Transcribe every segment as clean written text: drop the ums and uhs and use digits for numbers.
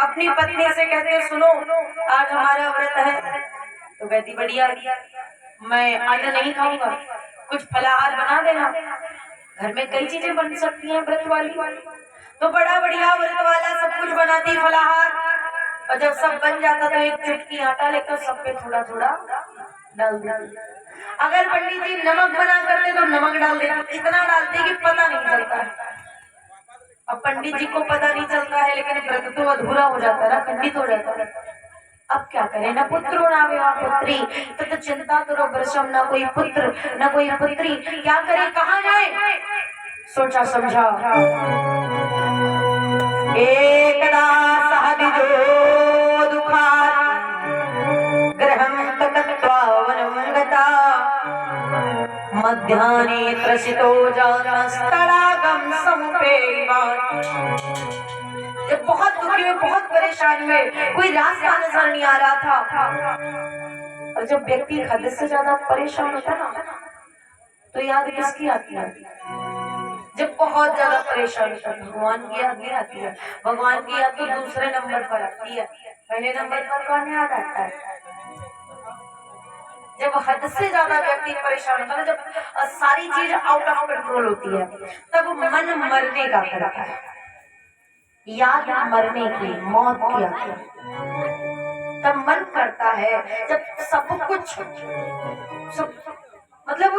अपनी पत्नी से कहते सुनो आज हमारा व्रत है, तो कहती बढ़िया मैं अन्न नहीं खाऊंगा, कुछ फलाहार बना देना। घर में कई चीजें बन सकती हैं व्रत वाली, तो बड़ा बढ़िया व्रत वाला सब कुछ बनाती फलाहार। और जब सब बन जाता तो एक चुटकी आटा लेकर सब पे थोड़ा थोड़ा डाल दिया। अगर पंडित जी नमक बना करते तो नमक डाल देते, इतना डालते कि पता नहीं चलता है। अब पंडित जी को पता नहीं चलता है, लेकिन व्रत तो अधूरा हो जाता है, खंडित हो जाता है। अब क्या करें, न पुत्रो ना विवाह पुत्री, तत चिंता करो वृषम, न कोई पुत्र न कोई पुत्री, क्या करे कहाँ जाए। सोचा समझा एकदा सहदिजो दुखात् गृहं तत्त्वा वनं गता, मध्याह्ने त्रसितो जानस्तडागं समुपेयवान्। जब बहुत दुखी हुए, बहुत परेशान हुए, कोई रास्ता नजर नहीं आ रहा था। और जब व्यक्ति हद से ज्यादा परेशान होता ना, तो याद किसकी आती है? जब बहुत ज्यादा परेशान होता है भगवान की याद नहीं आती है। भगवान की याद तो दूसरे नंबर पर आती है, पहले नंबर पर कौन याद आता है? जब हद से ज्यादा व्यक्ति परेशान होता है, जब सारी चीज आउट ऑफ कंट्रोल होती है, तब मन मरने का करता है, याद मरने की, मौत की आती है। तब मन करता है जब सब कुछ मतलब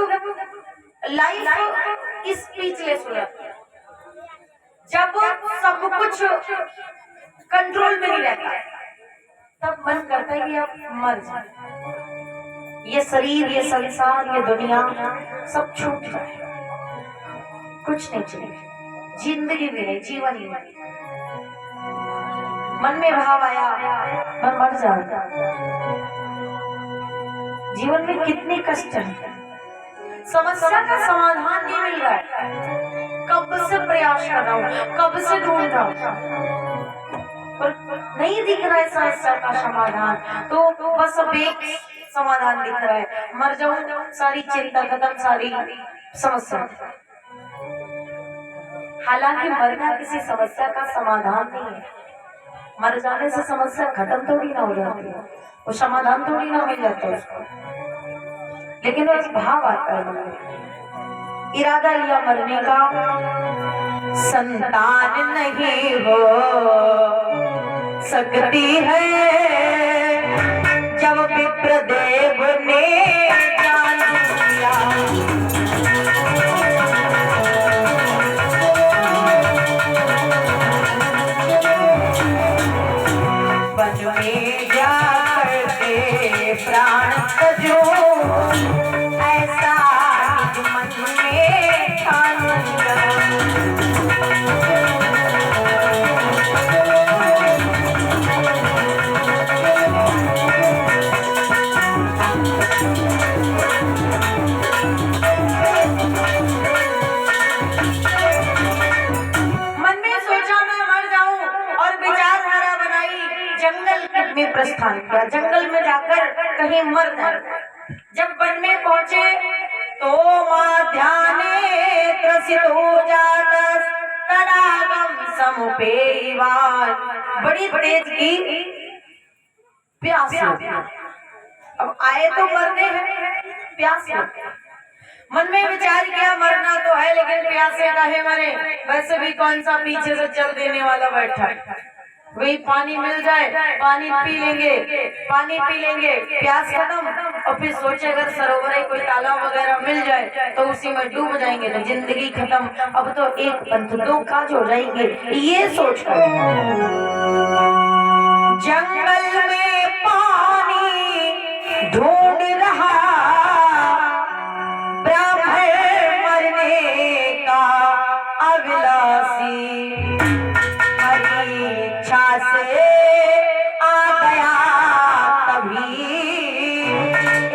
लाइफ स्पीचलेस हो जाती है, जब सब कुछ कंट्रोल में नहीं रहता, तब मन करता है कि अब मर जाए, ये शरीर, ये संसार, ये दुनिया सब छूट जाए, कुछ नहीं चाहिए, जिंदगी भी नहीं, जीवन ही नहीं। मन में भाव आया मैं मर जाऊंगा। जीवन में कितने कष्ट है, समस्या का समाधान नहीं मिल रहा है, कब से प्रयास कर रहा हूँ, कब से ढूंढ रहा हूँ, पर नहीं दिख रहा है समस्या का समाधान। तो बस अब एक समाधान दिख रहा है, मर जाऊं, सारी चिंता खत्म, सारी समस्या। हालांकि मरना किसी समस्या का समाधान नहीं है, मर जाने से समस्या खत्म थोड़ी ना हो जाती है, वो समाधान थोड़ी ना मिल जाता है उसको, लेकिन वो भाव आता है, इरादा लिया मरने का, संतान नहीं हो सकती है जब विप्रदेव ने जान लिया। वन में जा करते प्राण तजो, ऐसा मन में ठान लिया। में प्रस्थान किया, जंगल में जाकर कहीं मर जाए। जब वन में पहुंचे तो माध्याह्ने त्रसितो जातस् तडागं समुपेयवान्, बड़ी तेज की प्यास लगी। अब आए तो मरने हैं, प्यास लगी। मन में विचार किया मरना तो है, लेकिन प्यासे काहे मरे, वैसे भी कौन सा पीछे से चल देने वाला बैठा है, वही पानी मिल जाए पानी पी लेंगे, पानी पी लेंगे, प्यास खत्म। और फिर सोचे अगर सरोवर कोई तालाब वगैरह मिल जाए तो उसी में डूब जाएंगे तो जिंदगी खत्म, अब तो एक पंथ दो काज हो जाएंगे। ये सोचकर जंगल में पानी ढूंढ रहा ब्राह्मण मरने का अभिलाषी, इच्छा से आ गया तभी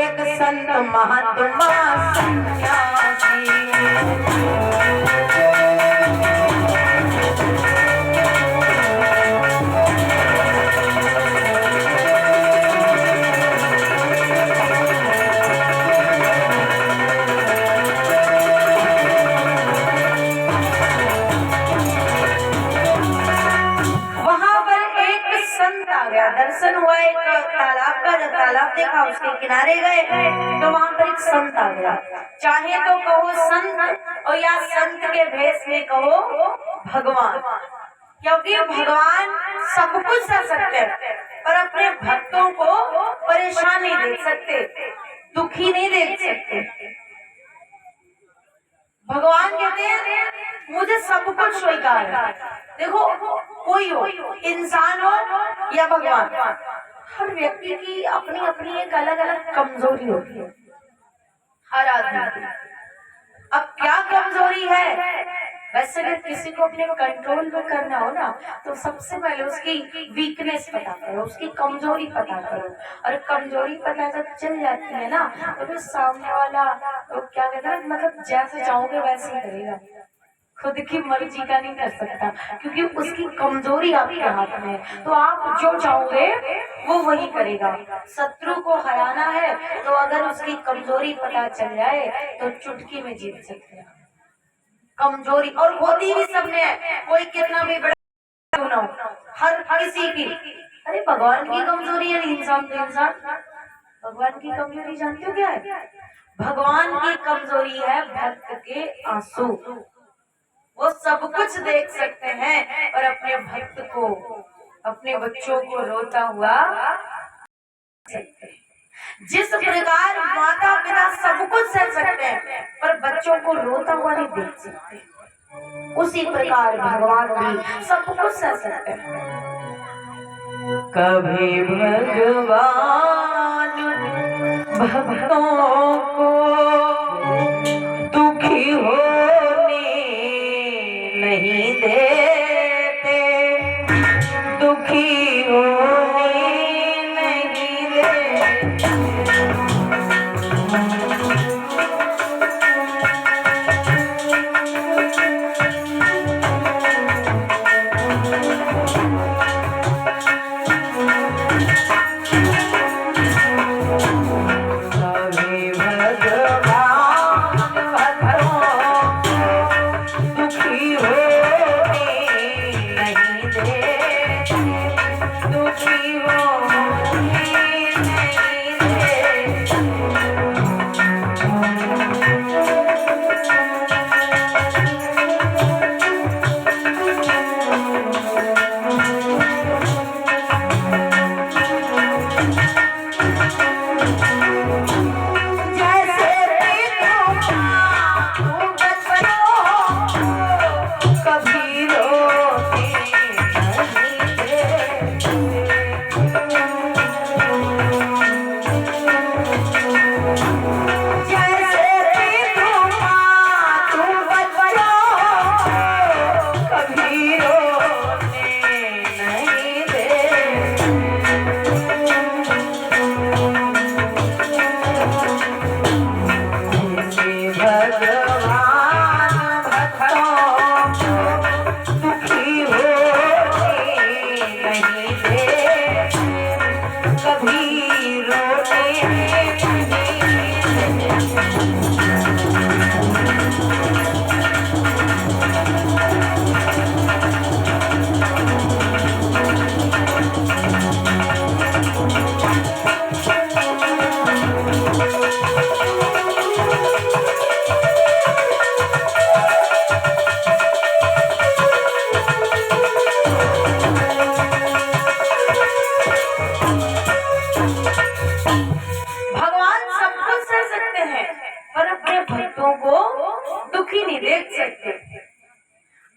एक संत महात्मा सन्यासी। दर्शन हुआ एक तालाब का। जब तालाब देखा उसके किनारे गए तो वहां पर एक संत आ गया। चाहे तो कहो संत और या संत के भेष में कहो भगवान, क्योंकि भगवान सब कुछ कर सकते हैं पर अपने भक्तों को परेशान नहीं देख सकते, दुखी नहीं देख सकते। भगवान कहते हैं मुझे सब कुछ स्वीकार है। देखो कोई हो, इंसान हो या भगवान, हर व्यक्ति की अपनी अपनी एक अलग अलग कमजोरी होती है हर आदमी। अब क्या कमजोरी है? वैसे अगर किसी को अपने कंट्रोल में करना हो ना तो सबसे पहले उसकी वीकनेस पता करो, उसकी कमजोरी पता करो। और कमजोरी पता जब चल जाती है ना तो फिर सामने वाला तो क्या कहता है, मतलब जैसे चाहोगे वैसे ही करेगा, खुद की मर्जी का नहीं कर सकता, क्योंकि उसकी कमजोरी आपके हाथ में है। तो आप जो चाहोगे वो वही करेगा। शत्रु को हराना है तो अगर उसकी कमजोरी पता चल जाए तो चुटकी में जीत सकते हैं। कमजोरी और होती भी सब में है, कोई कितना भी बड़ा क्यों ना हो, हर किसी की। अरे भगवान की कमजोरी है, इंसान तो इंसान। भगवान की कमजोरी जानते हो क्या है? भगवान की कमजोरी है भक्त के आंसू। वो सब कुछ देख सकते हैं और अपने भक्त को, अपने बच्चों को रोता हुआ सकते हैं। जिस प्रकार माता पिता सब कुछ सह सकते हैं पर बच्चों को रोता हुआ नहीं देख सकते, उसी प्रकार भगवान भी सब कुछ सह सकते हैं। कभी भगवान भक्तों को दुखी होने नहीं देते, दुखी होने नहीं देते।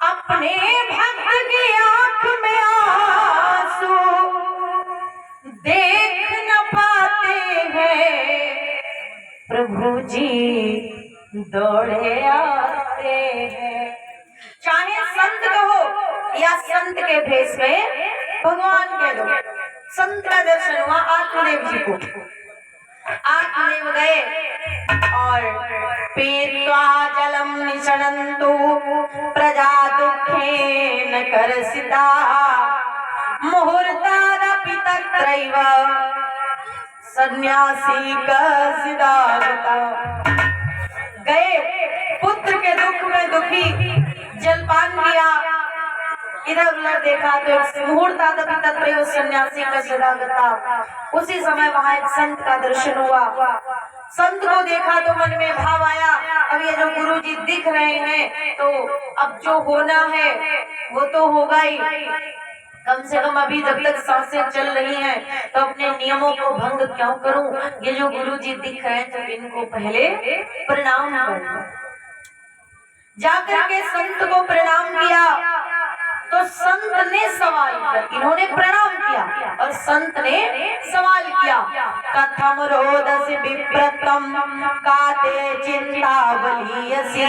अपने भक्त की आंख में आंसू देख न पाते हैं, प्रभु जी दौड़े आते हैं। चाहे संत कहो या संत के भेष में भगवान कह दो। संत का दर्शन हुआ आत्मदेव जी को, आत्मदेव गए और पीत्वा जलम निषणन्तु प्रजा दुःखेन कर्षिता मुहूर्तादपि तत्रैव सन्यासी कसिदागता। गए पुत्र के दुख में दुखी, जलपान किया, इधर उधर देखा तो एक मुहूर्तादपि तत्रैव सन्यासी का सदागता। उसी समय वहां एक संत का दर्शन हुआ। संत को देखा तो मन में भाव आया, अब ये जो गुरु जी दिख रहे हैं तो अब जो होना है वो तो होगा ही। कम से कम अभी जब तक सांसें चल रही हैं तो अपने नियमों को भंग क्यों करूं। ये जो गुरु जी दिख रहे हैं तो इनको पहले प्रणाम करूं। जाकर के संत को प्रणाम किया तो संत ने सवाल किया, इन्होंने प्रणाम किया और संत ने सवाल किया, कथम रोदस विप्रतम काते चिंता बलियसी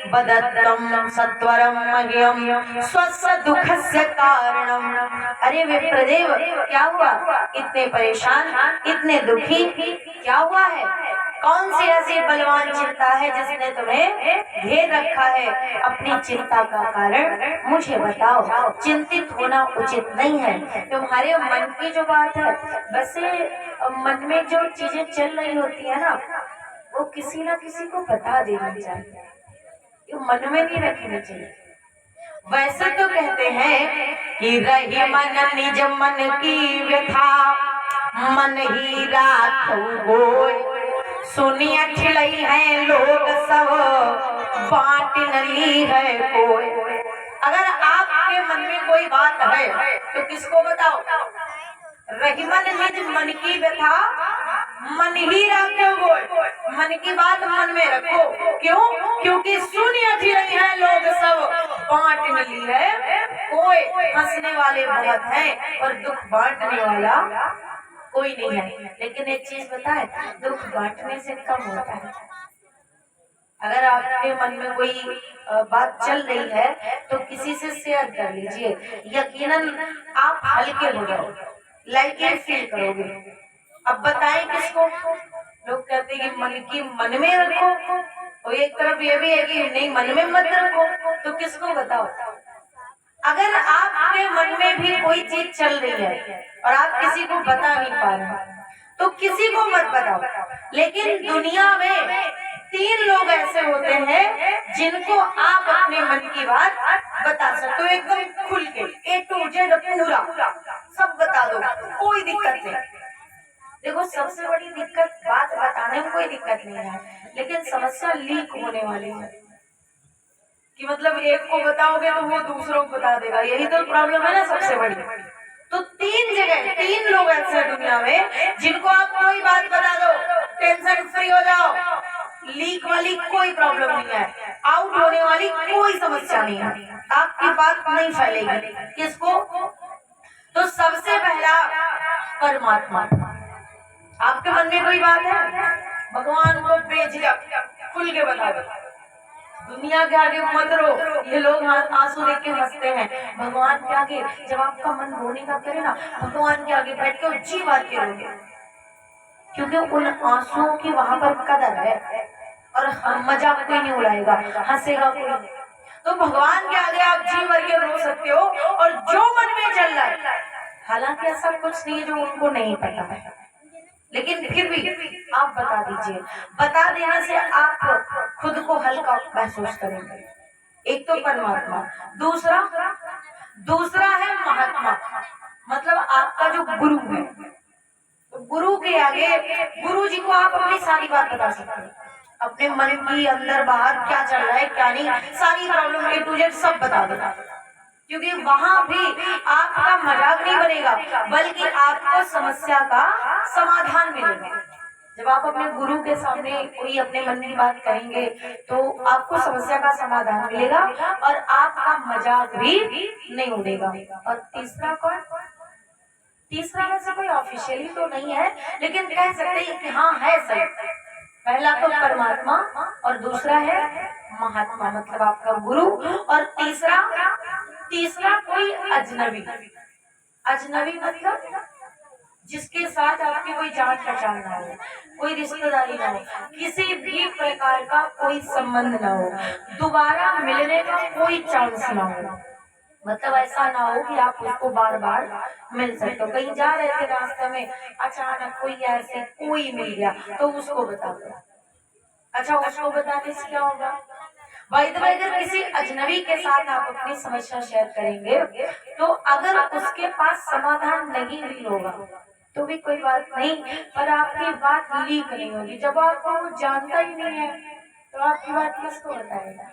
बदत्तम सत्वरम मह्यम स्वस्य दुखस्य कारणम। अरे विप्रदेव क्या हुआ, इतने परेशान, इतने दुखी, क्या हुआ है? कौन सी ऐसी बलवान चिंता है जिसने तुम्हें घेर रखा है? अपनी चिंता का कारण मुझे बताओ। चिंतित होना उचित नहीं है। तुम्हारे मन की जो बात है, वैसे मन में जो चीजें चल रही होती है ना, वो किसी ना किसी को बता देनी चाहिए, ये मन में नहीं रखनी चाहिए। वैसे तो कहते हैं कि रही मन निज मन की व्यथा, मन ही राखो होय, सुनिया खिलई है लोग सब, बांट न ली है कोई। अगर आपके मन में कोई बात है तो किसको बताओ? रही मन निज मन की व्यथा, मन ही रखो होय, मन की बात मन में रखो। क्यों? क्योंकि सुनिया खिलई है लोग सब, बांट न ली है कोई। हंसने वाले बहुत हैं और दुख बांटने वाला कोई नहीं है। लेकिन एक चीज बताए, दुख बांटने से कम होता है। अगर आपके मन में कोई बात चल रही है तो किसी से शेयर कर लीजिए, यकीनन आप हल्के हो जाओगे, लाइटली फील करोगे। अब बताएं किसको? लोग कहते हैं कि मन की मन में रखो, और एक तरफ ये भी है कि नहीं मन में मत रखो, तो किसको बताओ? अगर आपके मन में भी कोई चीज चल रही है और आप किसी को बता नहीं पा रहे तो किसी को मत बताओ। लेकिन दुनिया में 3 लोग ऐसे होते हैं जिनको आप अपने मन की बात बता सकते हो, एकदम खुल के, A to Z पूरा सब बता दो, कोई दिक्कत नहीं। देखो सबसे बड़ी दिक्कत बात बताने में कोई दिक्कत नहीं है, लेकिन समस्या लीक होने वाली है कि मतलब एक को बताओगे तो वो दूसरों को बता देगा, यही तो प्रॉब्लम है ना सबसे बड़ी। तो 3 जगह 3 लोग ऐसे दुनिया में जिनको आप कोई बात बता दो, टेंशन फ्री हो जाओ, लीक वाली कोई प्रॉब्लम नहीं है, आउट होने वाली कोई समस्या नहीं है, आपकी बात नहीं फैलेगी। किसको? तो सबसे पहला परमात्मा। आपके मन में कोई बात है, भगवान को बेझिझक खुल के बता दो। दुनिया के आगे मत रो, ये लोग आंसू देख के हंसते हैं। भगवान के आगे जब आपका मन रोने का करे ना, भगवान के आगे बैठ के जी बात के रोगे, क्योंकि उन आंसुओं की वहां पर कदर है और मजाक कोई नहीं उड़ाएगा, हंसेगा कोई। तो भगवान के आगे आप जी भर के रो सकते हो और जो मन में चल रहा है, हालांकि ऐसा कुछ नहीं है जो उनको नहीं पता है, लेकिन फिर भी आप बता दीजिए। बता देने से आप खुद को हल्का महसूस करेंगे। एक तो परमात्मा, दूसरा है महात्मा, मतलब आपका जो गुरु है। तो गुरु के आगे, गुरु जी को आप अपनी सारी बात बता सकते हैं, अपने मन की अंदर बाहर क्या चल रहा है क्या नहीं, सारी प्रॉब्लम A to Z सब बता देगा, क्योंकि वहां भी आपका मजाक नहीं बनेगा, बल्कि आपको समस्या का समाधान मिलेगा। जब आप अपने गुरु के सामने कोई अपने मन की बात कहेंगे तो आपको समस्या का समाधान मिलेगा और आपका मजाक भी नहीं उड़ेगा। और तीसरा कौन? तीसरा वैसे कोई ऑफिशियली तो नहीं है, लेकिन कह सकते हैं कि हाँ है सही। पहला तो परमात्मा और दूसरा है महात्मा, मतलब आपका गुरु, और तीसरा कोई अजनबी। अजनबी मतलब जिसके साथ आपकी कोई जान पहचान ना हो, कोई रिश्तेदारी ना हो, किसी भी प्रकार का कोई संबंध ना हो, दोबारा मिलने का कोई चांस ना हो। मतलब ऐसा ना हो कि आप उसको बार बार मिल सकते हो। कहीं जा रहे थे रास्ते में, अचानक कोई ऐसे कोई मिल गया तो उसको बता दो। अच्छा, उसको बताने से क्या होगा? बाय द वे, अगर किसी अजनबी के साथ आप अपनी समस्या शेयर करेंगे तो अगर उसके पास समाधान नहीं भी होगा तो भी कोई बात नहीं, पर आपकी बात लीक नहीं होगी। जब आपको वो जानता ही नहीं है तो आपकी बात किसको बताएगा?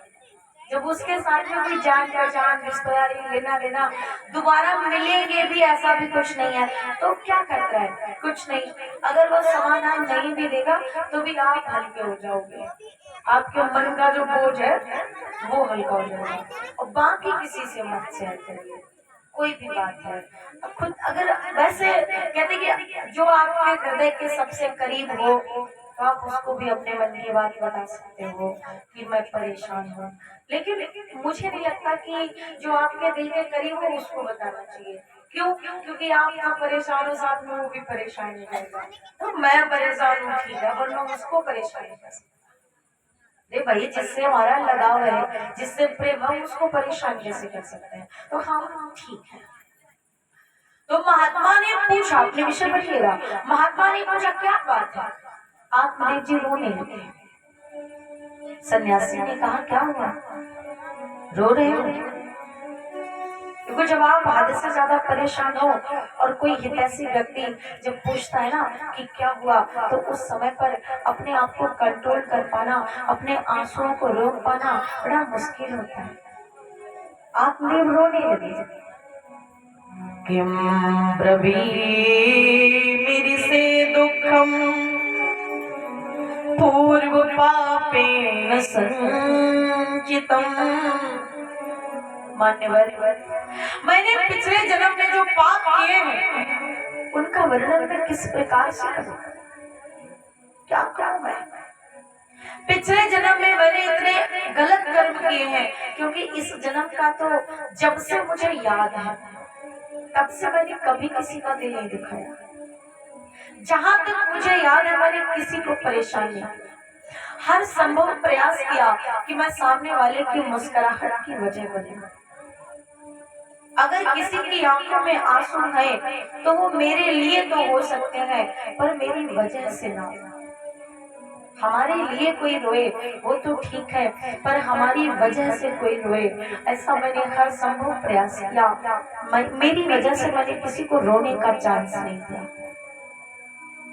जब उसके साथ में कोई जान पहचान रिश्तेदारी लेना देना, दोबारा मिलेंगे भी ऐसा भी कुछ नहीं है, तो क्या करता है? कुछ नहीं। अगर वो समाधान नहीं भी देगा तो भी आप हल्के हो जाओगे, आपके मन का जो बोझ है वो हल्का हो जाएगा। और बाकी किसी से मत शेयर करिए कोई भी बात है। खुद अगर वैसे कहते कि जो आपके हृदय के सबसे करीब हो तो आप उसको भी अपने मन की बात बता सकते हो कि मैं परेशान हूँ, लेकिन मुझे नहीं लगता कि जो आपके दिल के करीब हो उसको बताना चाहिए। क्यों? क्योंकि आप ना परेशान हो, साथ में वो भी परेशान हो जाएगा। तो मैं परेशान हूँ ठीक है, वरना उसको परेशान कर सकते। अरे भाई, जिससे हमारा लगाव है, जिससे प्रेम है, उसको परेशान कैसे कर सकते हैं? तो हम ठीक है। तो महात्मा ने पूछा, अपने विषय पढ़िएगा, महात्मा ने पूछा क्या बात है? आत्मदेव जी रोने लगे। सन्यासी ने कहा क्या हुआ, रो रहे हो? क्योंकि जब आप हद से ज्यादा परेशान हो और कोई हितैषी व्यक्ति जब पूछता है ना कि क्या हुआ, तो उस समय पर अपने आप को कंट्रोल कर पाना, अपने आंसुओं को रोक पाना बड़ा मुश्किल होता है। आत्मदेव रोने लगे। किम ब्रवीमि से दुखम पूर्व पापेन संचितम। मान्यवर, मैंने पिछले जन्म में जो पाप किए हैं उनका वर्णन मैं किस प्रकार से करूं? क्या कहूं मैं? पिछले जन्म में मैंने इतने गलत कर्म किए हैं, क्योंकि इस जन्म का तो जब से मुझे याद है तब से मैंने कभी किसी का दिल नहीं दुखाया। जहां तक मुझे याद है मैंने किसी को परेशान नहीं किया। हर संभव प्रयास किया कि मैं सामने वाले की मुस्कुराहट की वजह बनूं। अगर किसी की आंखों में आंसू है तो वो मेरे लिए तो हो सकते हैं, पर मेरी वजह से ना। हमारे लिए कोई रोए वो तो ठीक है, पर हमारी वजह से कोई रोए ऐसा मैंने हर संभव प्रयास किया। मेरी वजह से मैंने किसी को रोने का चांस नहीं दिया,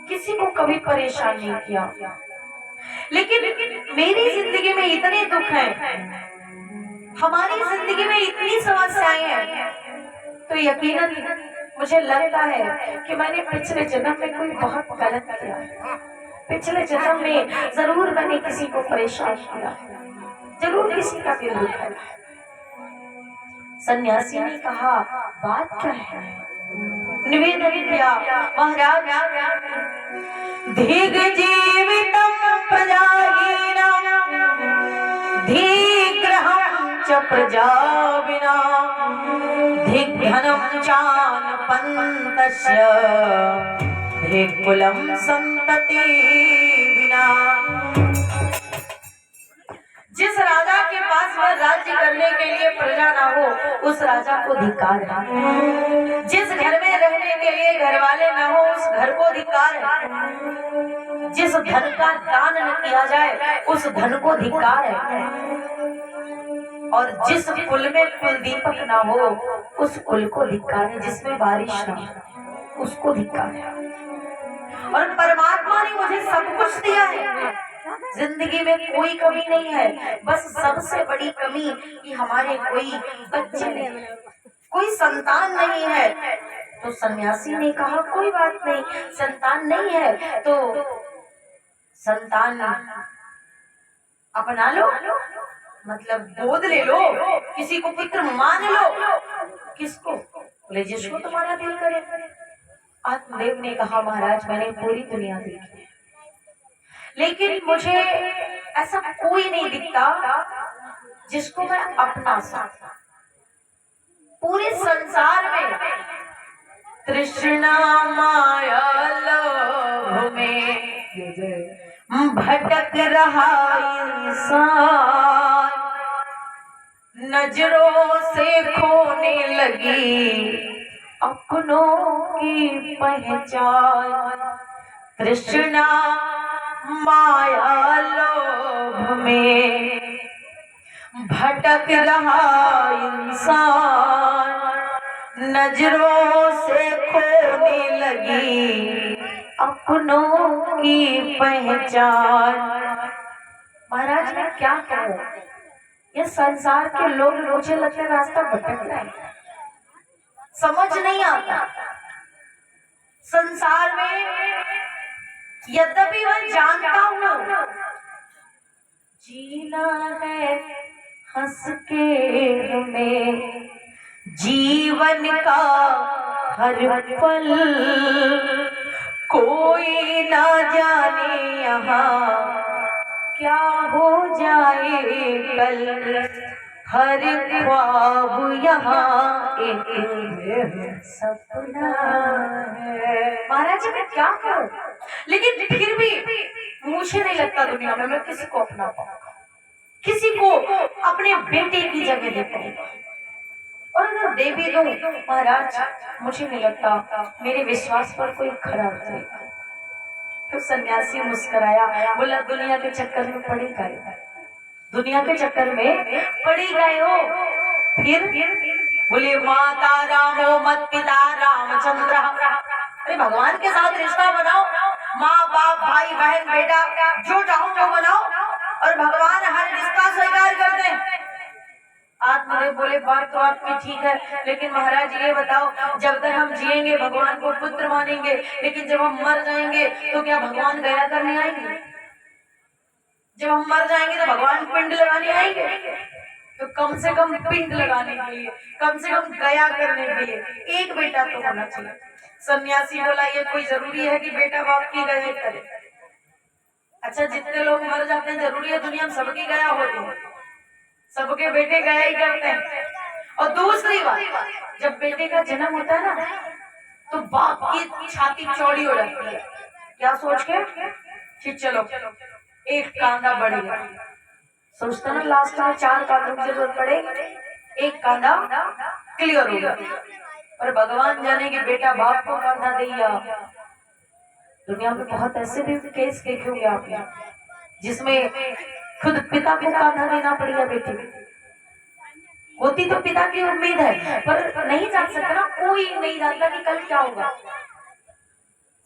किसी को कभी परेशान नहीं किया। लेकिन मेरी जिंदगी में इतने दुख हैं, हमारी जिंदगी में इतनी समस्याएं हैं, तो यकीनन मुझे लगता है कि मैंने पिछले जन्म में कोई बहुत गलत किया। पिछले जन्म में जरूर मैंने किसी को परेशान किया, जरूर किसी का दिल दुखाया। सन्यासी ने कहा बात क्या है? निवेदन किया, महाराज धीग जीवितम प्रजाहीनम धीग्रहं च प्रजा विना धिग्धनं चानपन्तस्य धिक्कुलं संतति विना। जिस राजा के पास वह राज्य करने के लिए प्रजा ना हो उस राजा को धिक्कार है। जिस घर में रहने के लिए घर वाले ना हो उस घर को धिक्कार है। जिस धन का दान न किया जाए उस धन को धिक्कार है। और जिस कुल में कुल दीपक ना हो उस कुल को धिक्कार है। जिसमें बारिश ना हो उसको धिक्कार है। और परमात्मा ने मुझे सब कुछ दिया है, जिंदगी में कोई कमी नहीं है। बस सबसे बड़ी कमी कि हमारे कोई बच्चे नहीं, कोई संतान नहीं है। तो सन्यासी ने कहा कोई बात नहीं, संतान नहीं है तो संतान अपना लो, मतलब गोद ले लो, किसी को पुत्र मान लो। किसको? बोले जिसको तुम्हारा दिल करे। आत्मदेव ने कहा महाराज मैंने पूरी दुनिया देखी, लेकिन मुझे ऐसा कोई नहीं दिखता जिसको मैं अपना सकूं। पूरे संसार में तृष्णा माया लोभ में भटक रहा इंसान, नजरों से खोने लगी अपनों की पहचान। तृष्णा माया लोभ में भटक रहा इंसान नजरों से खोने लगी अपनों की पहचान। महाराज मैं क्या कहूँ, ये संसार के लोग मुझे लगता है रास्ता भटक रहे हैं, समझ नहीं आता। संसार में यद्यपि मैं जानता हूँ जीना है हंस के हमें, जीवन का हर पल कोई ना जाने यहाँ क्या हो जाए कल, हर ख्वाब यहाँ एक सपना है। महाराज जी मैं क्या करूं, लेकिन फिर भी मुझे नहीं लगता दुनिया में मैं किसी को अपना पाऊंगा, किसी को अपने बेटे की जगह दे पाऊंगा। और अगर दे भी दूं महाराज मुझे नहीं लगता मेरे विश्वास पर कोई खरा उतरेगा। तो सन्यासी मुस्कुराया, बोला दुनिया के चक्कर में पड़े गए, दुनिया के चक्कर में पड़े गए हो। फिर बोले माता रामो मत पिता रामचंद्र। अरे भगवान के साथ रिश्ता बनाओ, माँ बाप भाई बहन बेटा जो चाहो वो बनाओ, और भगवान हर रिश्ता स्वीकार करते हैं। आत्मदेव बोले बात तो आपकी ठीक है, लेकिन महाराज ये बताओ जब तक हम जिएंगे भगवान को पुत्र मानेंगे, लेकिन जब हम मर जाएंगे तो क्या भगवान गया करने आएंगे? जब हम मर जाएंगे तो भगवान पिंड लगाने आएंगे? तो कम से कम पिंड लगाने के लिए, कम से कम गया करने के लिए एक बेटा तो होना चाहिए। सन्यासी बोला ये कोई जरूरी है कि बेटा बाप की गया करे? अच्छा जितने लोग मर जाते हैं जरूरी है दुनिया में सबकी गया होती है? सबके बेटे गया ही करते हैं। और दूसरी बात जब बेटे का जन्म होता है ना तो बाप की छाती चौड़ी हो जाती है, क्या सोच के कि चलो एक कांधा बढ़ गया। सोचता ना लास्ट में 4 कांधों की जरूरत पड़े, एक कांधा क्लियर हो गया। और भगवान जाने कि बेटा बाप को कांधा दिया। दुनिया में बहुत ऐसे भी केस देखे होंगे आपने जिसमें खुद पिता को कांधा देना पड़ गया बेटे। होती तो पिता की उम्मीद है पर नहीं जान सकता ना, कोई नहीं जानता कि कल क्या होगा।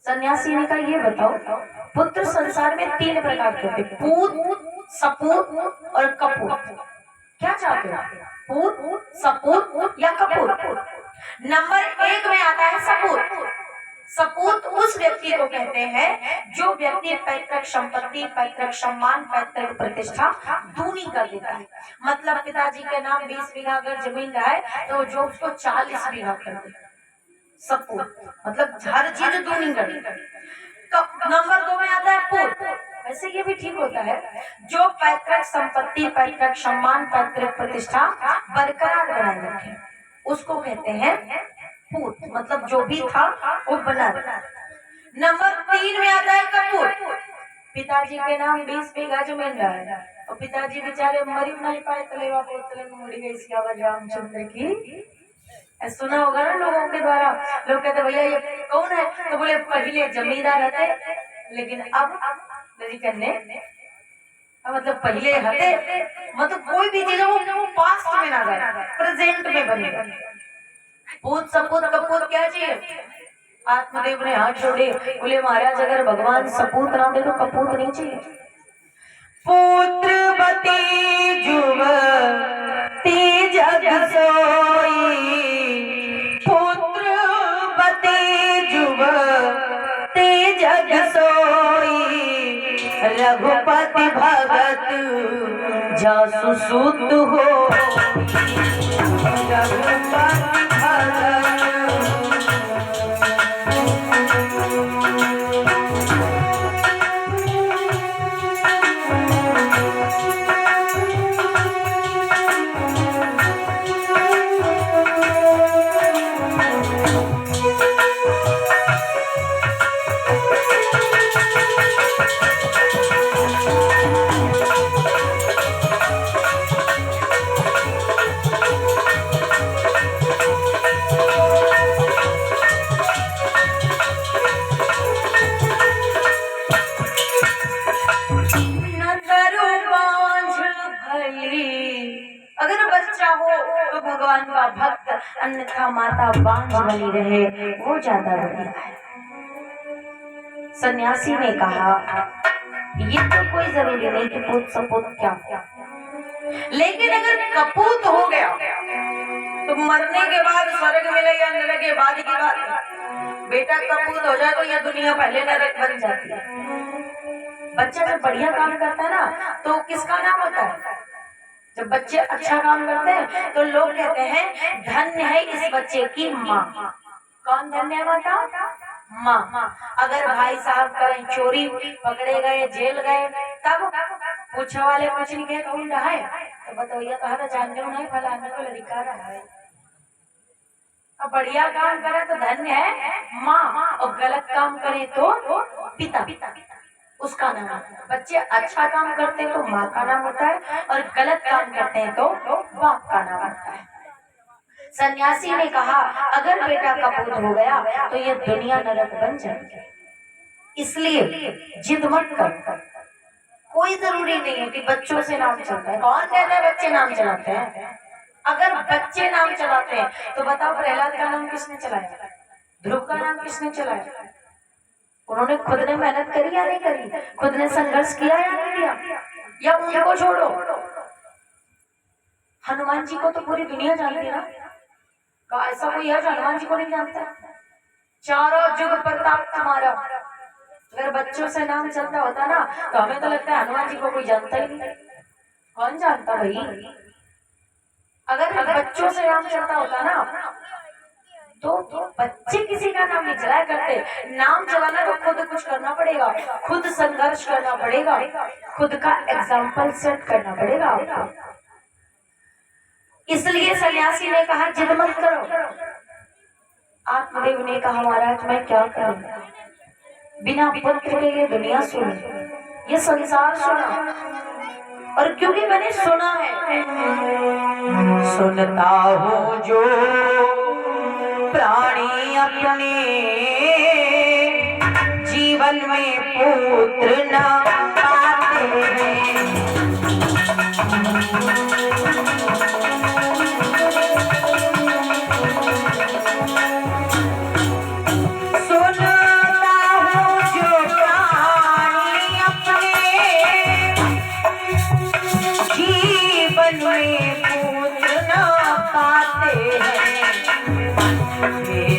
सन्यासी ने कहा ये बताओ पुत्र संसार में 3 प्रकार के होते, पूत सपूत और कपूत। क्या चाहते हो, पूत सपूत या कपूत? नंबर 1 में आता है सपूत। सपूत उस व्यक्ति को कहते हैं जो व्यक्ति पैतृक संपत्ति, पैतृक सम्मान, पैतृक प्रतिष्ठा दूनी कर देता है। मतलब पिताजी के नाम 20 बीघा अगर जमीन है तो जो उसको 40 बीघा कर दे, सपूत मतलब हर चीज दूनी कर दे। नंबर 2 में आता है पूत। वैसे ये भी ठीक होता है, जो पैतृक संपत्ति, पैतृक सम्मान, पैतृक प्रतिष्ठा बरकरार बनाए रखे उसको कहते हैं पूत, मतलब जो भी था वो बना। नंबर 3 में आता है कपूत। पिताजी के नाम 20 बीघा जमीन है और पिताजी बेचारे मरी नहीं पाए, तलेवा पोतले में मरी गई सियावर रामचंद्र की। सुना होगा ना लोगों के द्वारा, लोग कहते भैया ये कौन है, तो बोले पहले जमींदार रहते लेकिन अब नदी करने मतलब पहले हते, मतलब कोई भी चीज वो पास्ट में ना जाए, प्रेजेंट में बनेगा। पूत सपूत कपूत क्या चाहिए? आत्मदेव ने हाथ जोड़े, बोले महाराज अगर भगवान सपूत ना दे तो कपूत नहीं चाहिए। पुत्रवती जुवती जग सोई, पुत्रवती जुवती जग सोई, रघुपति भगत जासु सूत हो, रघुपति भगवान का भक्त, अन्यथा माता बांझ बनी रहे, वो ज्यादा बढ़िया है। सन्यासी ने कहा ये तो कोई जरूरी नहीं कि पुत्र सपूत क्या, लेकिन अगर कपूत हो गया तो मरने के बाद स्वर्ग मिले या नरक के बाद की बात। बेटा कपूत हो जाए तो यह दुनिया पहले नरक बन जाती है। बच्चा जब बढ़िया काम करता है ना तो किसका नाम होता है? जब बच्चे अच्छा काम करते हैं तो लोग कहते हैं धन्य है इस बच्चे की माँ। कौन धन्य है माता? माँ। अगर भाई साहब करें चोरी, पकड़े गए, जेल गए, तब पूछने वाले कुछ नहीं कहे कौन रहा है, तो बताइए कहा था जानने नहीं फलाने को लड़का रहा है। अब बढ़िया काम करे तो धन्य है माँ, और गलत काम करे तो पिता, उसका नाम होता है। बच्चे अच्छा काम करते हैं तो माँ का नाम होता है, और गलत काम करते हैं तो बाप का नाम होता है। सन्यासी ने कहा अगर बेटा कपूत हो गया तो ये दुनिया नरक बन जाएगी, इसलिए जिद मत कर। कोई जरूरी नहीं है कि बच्चों से नाम चलता है। कौन कहता है बच्चे नाम चलाते हैं? अगर बच्चे नाम चलाते हैं तो बताओ प्रहलाद का नाम किसने चलाया? ध्रुव का नाम किसने चलाया? उन्होंने खुद ने मेहनत करी या नहीं करी? खुद ने संघर्ष किया या नहीं किया? या उनको छोड़ो, हनुमान जी को तो पूरी दुनिया जानती है ना। ऐसा कोई है जो हनुमान जी को नहीं जानता? चारों जुग प्रताप तुम्हारा। अगर बच्चों से नाम चलता होता ना तो हमें तो लगता है हनुमान जी को कोई जानता ही नहीं। कौन जानता भाई? अगर बच्चों से नाम चलता होता ना तो बच्चे किसी का नाम नहीं चलाया करते। नाम चलाना तो खुद कुछ करना पड़ेगा, खुद संघर्ष करना पड़ेगा, खुद का एग्जाम्पल सेट करना पड़ेगा आपको। इसलिए सन्यासी ने कहा जिद मत करो। आत्मदेव ने कहा महाराज मैं क्या करूं, बिना पुत्र के ये दुनिया सुनी, ये संसार सुना, और क्योंकि मैंने सुना है, सुनता हो जो प्राणी अपने जीवन में पुत्र न पाते हैं।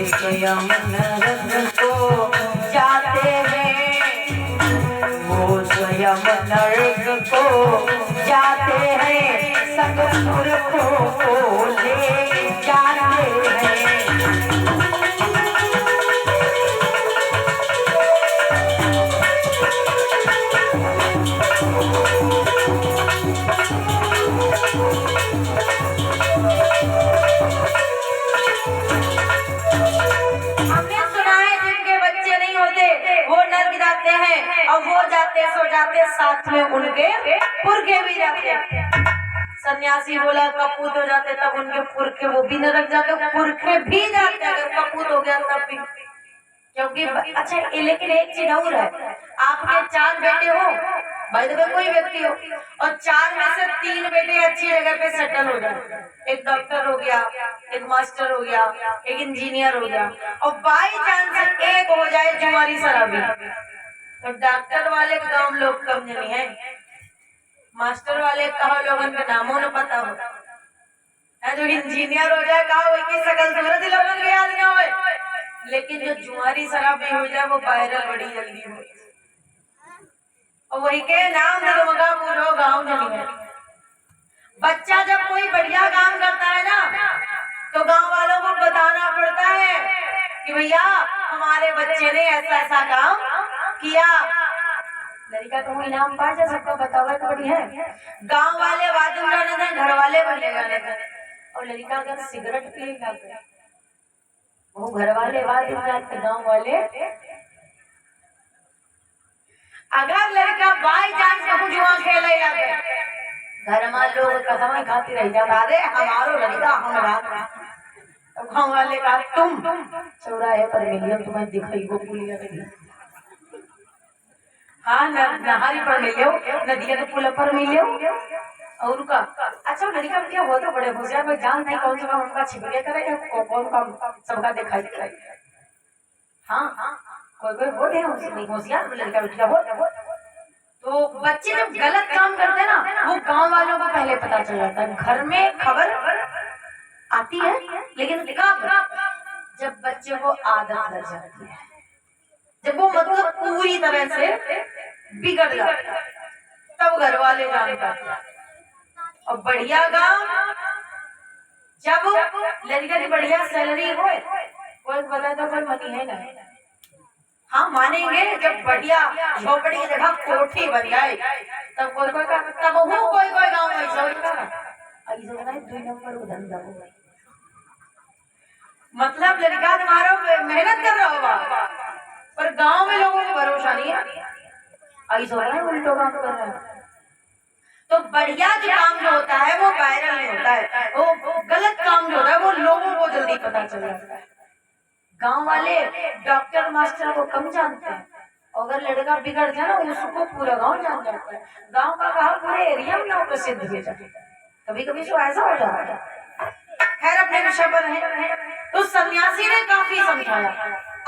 स्वयं नरक को जाते हैं, वो स्वयं नरक को जाते हैं, संग सुर को ले जाते हैं। और वो जाते सो जाते साथ में उनके पुरखे भी जाते। सन्यासी बोला कपूत हो जाते तब उनके पुरखे वो भी नरक जाते, पुरखे भी जाते अगर कपूत हो गया तब भी। क्योंकि अच्छा लेकिन एक चीज और है, आपके 4 बेटे हो, भाई तो कोई व्यक्ति हो, और 4 में से 3 बेटे अच्छी जगह पे सेटल हो जाए, एक डॉक्टर हो गया, एक मास्टर हो गया, एक इंजीनियर हो गया, और बाई चांस एक हो जाए जुआरी शराबी, तो डॉक्टर वाले का गाँव लोग कम नहीं है, मास्टर वाले कहा लोगों का नामों न पता हो, जो इंजीनियर हो जाए कहा वही सकल सूरत ही लोगों के याद ना हो, लेकिन जो जुआरी शराबी हो जाए वो वायरल बड़ी जल्दी हो, और वही के नाम मगा पूरा गाँव नहीं है। बच्चा जब कोई बढ़िया काम करता है ना तो गांव वालों को बताना पड़ता है कि भैया हमारे बच्चे ने ऐसा ऐसा काम किया, लड़का तो इनाम पा जा सबको बतावा तो बढ़िया है। गांव वाले वादन गाने थे, घर वाले बोले गाने थे, और लड़का अगर सिगरेट पिएगा वो घर वाले वादन गाते, गांव वाले। अगर लड़का बाई चांस कभी जुआ खेले जाते घर में लोग कसम खाती रह जाता, अरे हमारो लड़का हम रात, तो गाँव वाले कहा तुम चौराहे पर मिलियो तुम्हें दिखाई वो पुलिया नहीं, हाँ नहरी पर मिलियो, नदिया के पुल पर मिलियो, और का अच्छा लड़का क्या हो तो बड़े होशियार में जान नहीं कौन सा उनका छिपके करेगा कौन काम सबका दिखाई दिखाई। हाँ कोई कोई होते हैं उसमें होशियार लड़का बिटिया हो। तो बच्चे जब गलत काम करते हैं ना वो गांव वालों को पहले पता चल जाता है, घर में खबर आती है लेकिन कब, जब बच्चे को आदत लग जाती है, जब वो मतलब पूरी तरह से बिगड़ जाता है तब घर वाले जान पाते हैं। और बढ़िया काम जब लड़का की बढ़िया सैलरी हो, कोई बता दो कोई मनी है ना, हाँ मानेंगे जब बढ़िया झोपड़ी की जगह कोठी बन जाए तब कोई कोई का तब हूँ कोई कोई गाँव में ऐसा ना 2 नंबर धंधा हो। मतलब लड़का तुम्हारा मेहनत कर रहा होगा पर गांव में लोगों को भरोसा नहीं है, ऐसा हो रहा है उल्टो काम कर रहा है। तो बढ़िया जो काम जो होता है वो वायरल नहीं होता है, वो गलत काम जो होता है वो लोगों को जल्दी पता चल जाता है। गांव वाले डॉक्टर मास्टर को कम जानते हैं, अगर लड़का बिगड़ जाए ना उसको पूरा गांव जान जाता है। गांव का कहा पूरे एरिया में नाम प्रसिद्ध हो जाए, कभी कभी तो ऐसा हो जाता है। खैर अपने विषय पर है। तो सन्यासी ने काफी समझाया,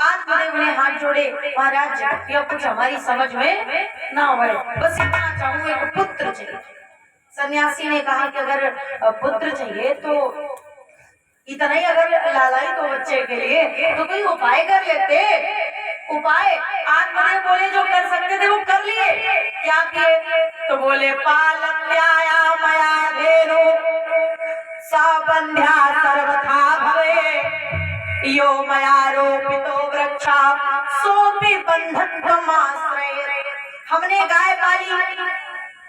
आत्मदेव ने हाथ जोड़े, महाराज यह कुछ हमारी समझ में ना हो, बस इतना चाहूँ एक पुत्र चाहिए। सन्यासी ने कहा कि अगर पुत्र चाहिए तो इतना ही अगर लालाई तो बच्चे के लिए तो कोई उपाय कर लेते। उपाय आत्मदेव बोले जो कर सकते थे वो कर लिए। क्या किए तो बोले पालत्याया मया धेनु साबंध्या सर्वथा भवे यो मया रोपितो वृक्षा सोपि बंधन तमाश्रय। हमने गाय पाली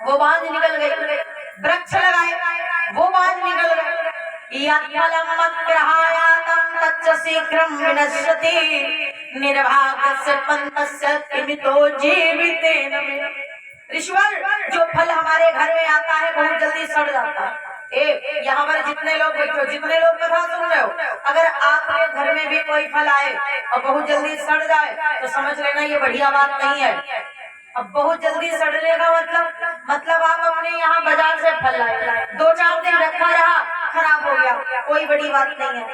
वो बांध निकल गई, वृक्ष लगाए वो बांध निकल गए, यत्फलं मत्ग्रहायातं तच्च शीघ्रं विनश्यति निर्भाग्यस्य पंतस्य किमितो जीवितेन। ईश्वर जो फल हमारे घर में आता है बहुत जल्दी सड़ जाता है। यहाँ पर जितने लोग बैठो, जितने लोग कथा सुन रहे हो, अगर आपके घर में भी कोई फल आए और बहुत जल्दी सड़ जाए तो समझ लेना ये बढ़िया बात नहीं है। अब बहुत जल्दी सड़ने का मतलब आप अपने यहाँ बाजार से फल लाए, 2-4 दिन रखा रहा खराब हो गया, कोई बड़ी बात नहीं है।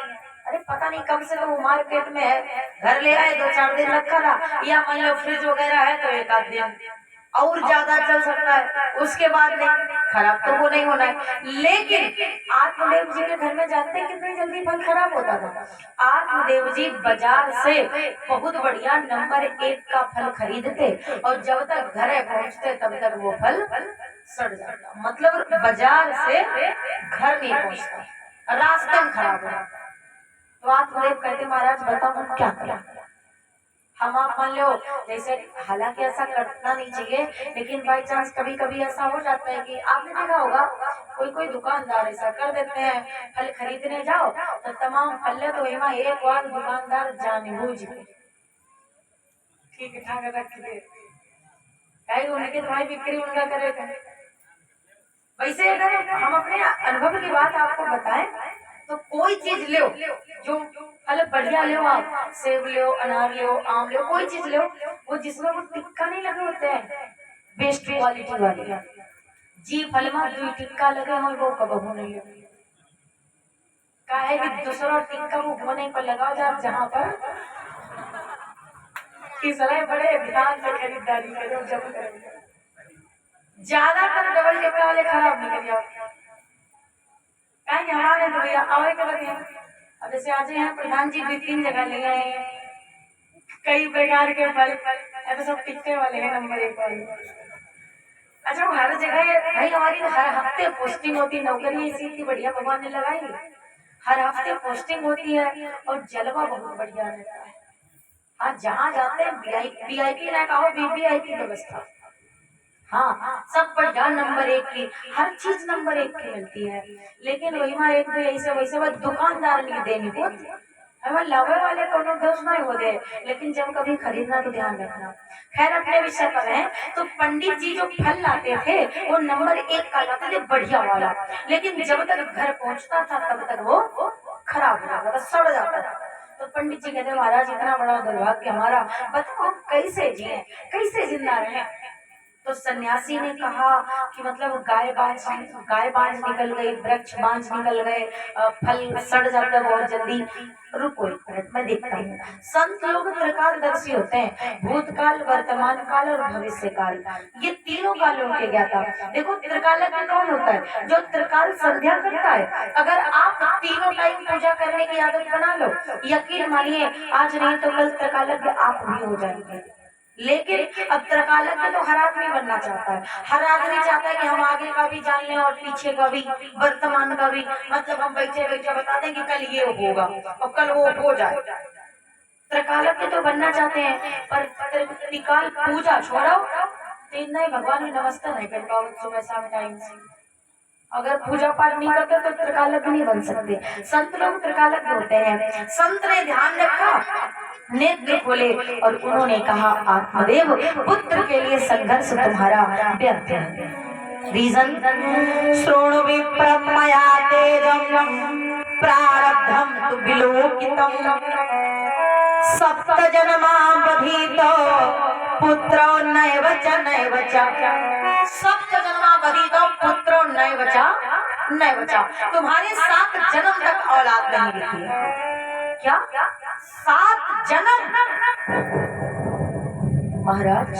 अरे पता नहीं कब से तो वो मार्केट में है, घर ले आए 2-4 दिन रखा रहा, या मान लो फ्रिज वगैरह है तो 1 आध दिन और ज्यादा चल सकता है, उसके बाद नहीं खराब तो वो नहीं होना है। लेकिन आत्मदेव जी के घर में जानते हैं कितनी जल्दी फल खराब होता था। आत्मदेव जी बाजार से बहुत बढ़िया नंबर 1 का फल खरीदते और जब तक घर पहुंचते तब तक वो फल सड़ जाता, मतलब बाजार से घर नहीं पहुंचता, रास्ते में खराब हो। तो आत्मदेव कहते महाराज बताओ हम क्या करें। हम आप मान लो जैसे, हालांकि ऐसा करना नहीं चाहिए लेकिन बाई चांस कभी कभी ऐसा हो जाता है कि आपने देखा होगा कोई कोई दुकानदार ऐसा कर देते हैं, फल खरीदने जाओ तो तमाम फल तो वहाँ एक बार दुकानदार जानबूझ के ठीक ठाक रख दे, उनके तुम्हारी बिक्री उनका करेगा। वैसे अगर हम अपने अनुभव की बात आपको बताएं तो कोई चीज लो जो फल बढ़िया लो, आप सेब लो, अनार लो, आम लो, कोई चीज लो वो जिसमें वो टिक्का नहीं लगे होते हैं बेस्ट क्वालिटी वाली, जी फल में 2 टिक्का लगे हो वो कबहू नहीं लगे। क्या है कि दूसरा टिक्का वो होने पर लगाओ जहाँ पर इसलिए बड़े ध्यान से खरीदारी करो, जब ज्यादातर डबल टिक्का वाले खराब निकल जाओ। हमारे तो भैया और लगे, अब जैसे आज यहाँ प्रधान जी 2-3 जगह ले गए कई प्रकार के फल, तो सब टिक्के वाले हैं नंबर 1 वाले। अच्छा हर जगह भाई हमारी हर हफ्ते पोस्टिंग होती, नौकरी ऐसी इतनी बढ़िया भगवान ने लगाई, हर हफ्ते पोस्टिंग होती है और जलवा बहुत बढ़िया रहता है। हाँ जहाँ जाते हैं VIP ना कहो VVIP व्यवस्था, हाँ सब बढ़िया नंबर 1 की, हर चीज नंबर 1 की मिलती है। लेकिन वही वहाँ एक ऐसे वैसे वह दुकानदार नहीं देनी होती, हमें लावे वाले कोनो दोष नहीं हो दे, लेकिन जब कभी खरीदना तो ध्यान रखना। खैर अपने विषय पर है, तो पंडित जी जो फल लाते थे वो नंबर 1 का लाते थे बढ़िया वाला, लेकिन जब तक घर पहुंचता था तब तक वो खराब हो जाता था, सड़ जाता था। तो पंडित जी कहते महाराज इतना बड़ा दुर्भाग्य हमारा, बताओ कैसे जिए, कैसे जिंदा रहे। तो सन्यासी ने कहा कि मतलब गाय बांझ निकल गई, वृक्ष बांझ निकल गए, फल सड़ जाता है बहुत जल्दी। रुको एक मिनट, मैं देखता हूँ। संत लोग त्रिकालदर्शी होते हैं, भूतकाल, वर्तमान काल और भविष्य काल, ये तीनों कालों के ज्ञाता। देखो त्रिकालज्ञ कौन होता है? जो त्रिकाल संध्या करता है। अगर आप तीनों टाइम पूजा करने की आदत बना लो, यकीन मानिए आज नहीं तो कल त्रिकालज्ञ आप भी हो जाएंगे। लेकिन अब त्रिकालज्ञ तो हर आदमी बनना चाहता है, हर आदमी चाहता है कि हम आगे का भी जान लें और पीछे का भी, वर्तमान का भी। मतलब हम बैठे बैठे बता दें कि कल ये होगा और कल वो हो जाए। त्रिकालज्ञ तो बनना चाहते हैं, पर त्रिकाल पूजा छोड़ो तो नहीं, भगवान में नमस्ते नहीं कर पाओ सुबह शाम टाइम से। अगर पूजा पाठ नहीं करते तो त्रिकालज्ञ नहीं बन सकते। संत लोग त्रिकालज्ञ होते हैं। संत ने ध्यान रखा, नेत्र खोले और उन्होंने कहा, आत्मदेव पुत्र के लिए संघर्ष तुम्हारा व्यर्थ है। रीजन, श्रोणु विप्रम मया तेजम प्रारब्धम तु विलोकितम सप्त जन्मावधीत पुत्रो नैव च सप्त जन्मावधीत पुत्रो नैव च। तुम्हारे 7 जन्म तक औलाद नहीं दिखी है। क्या 7 जन्म? महाराज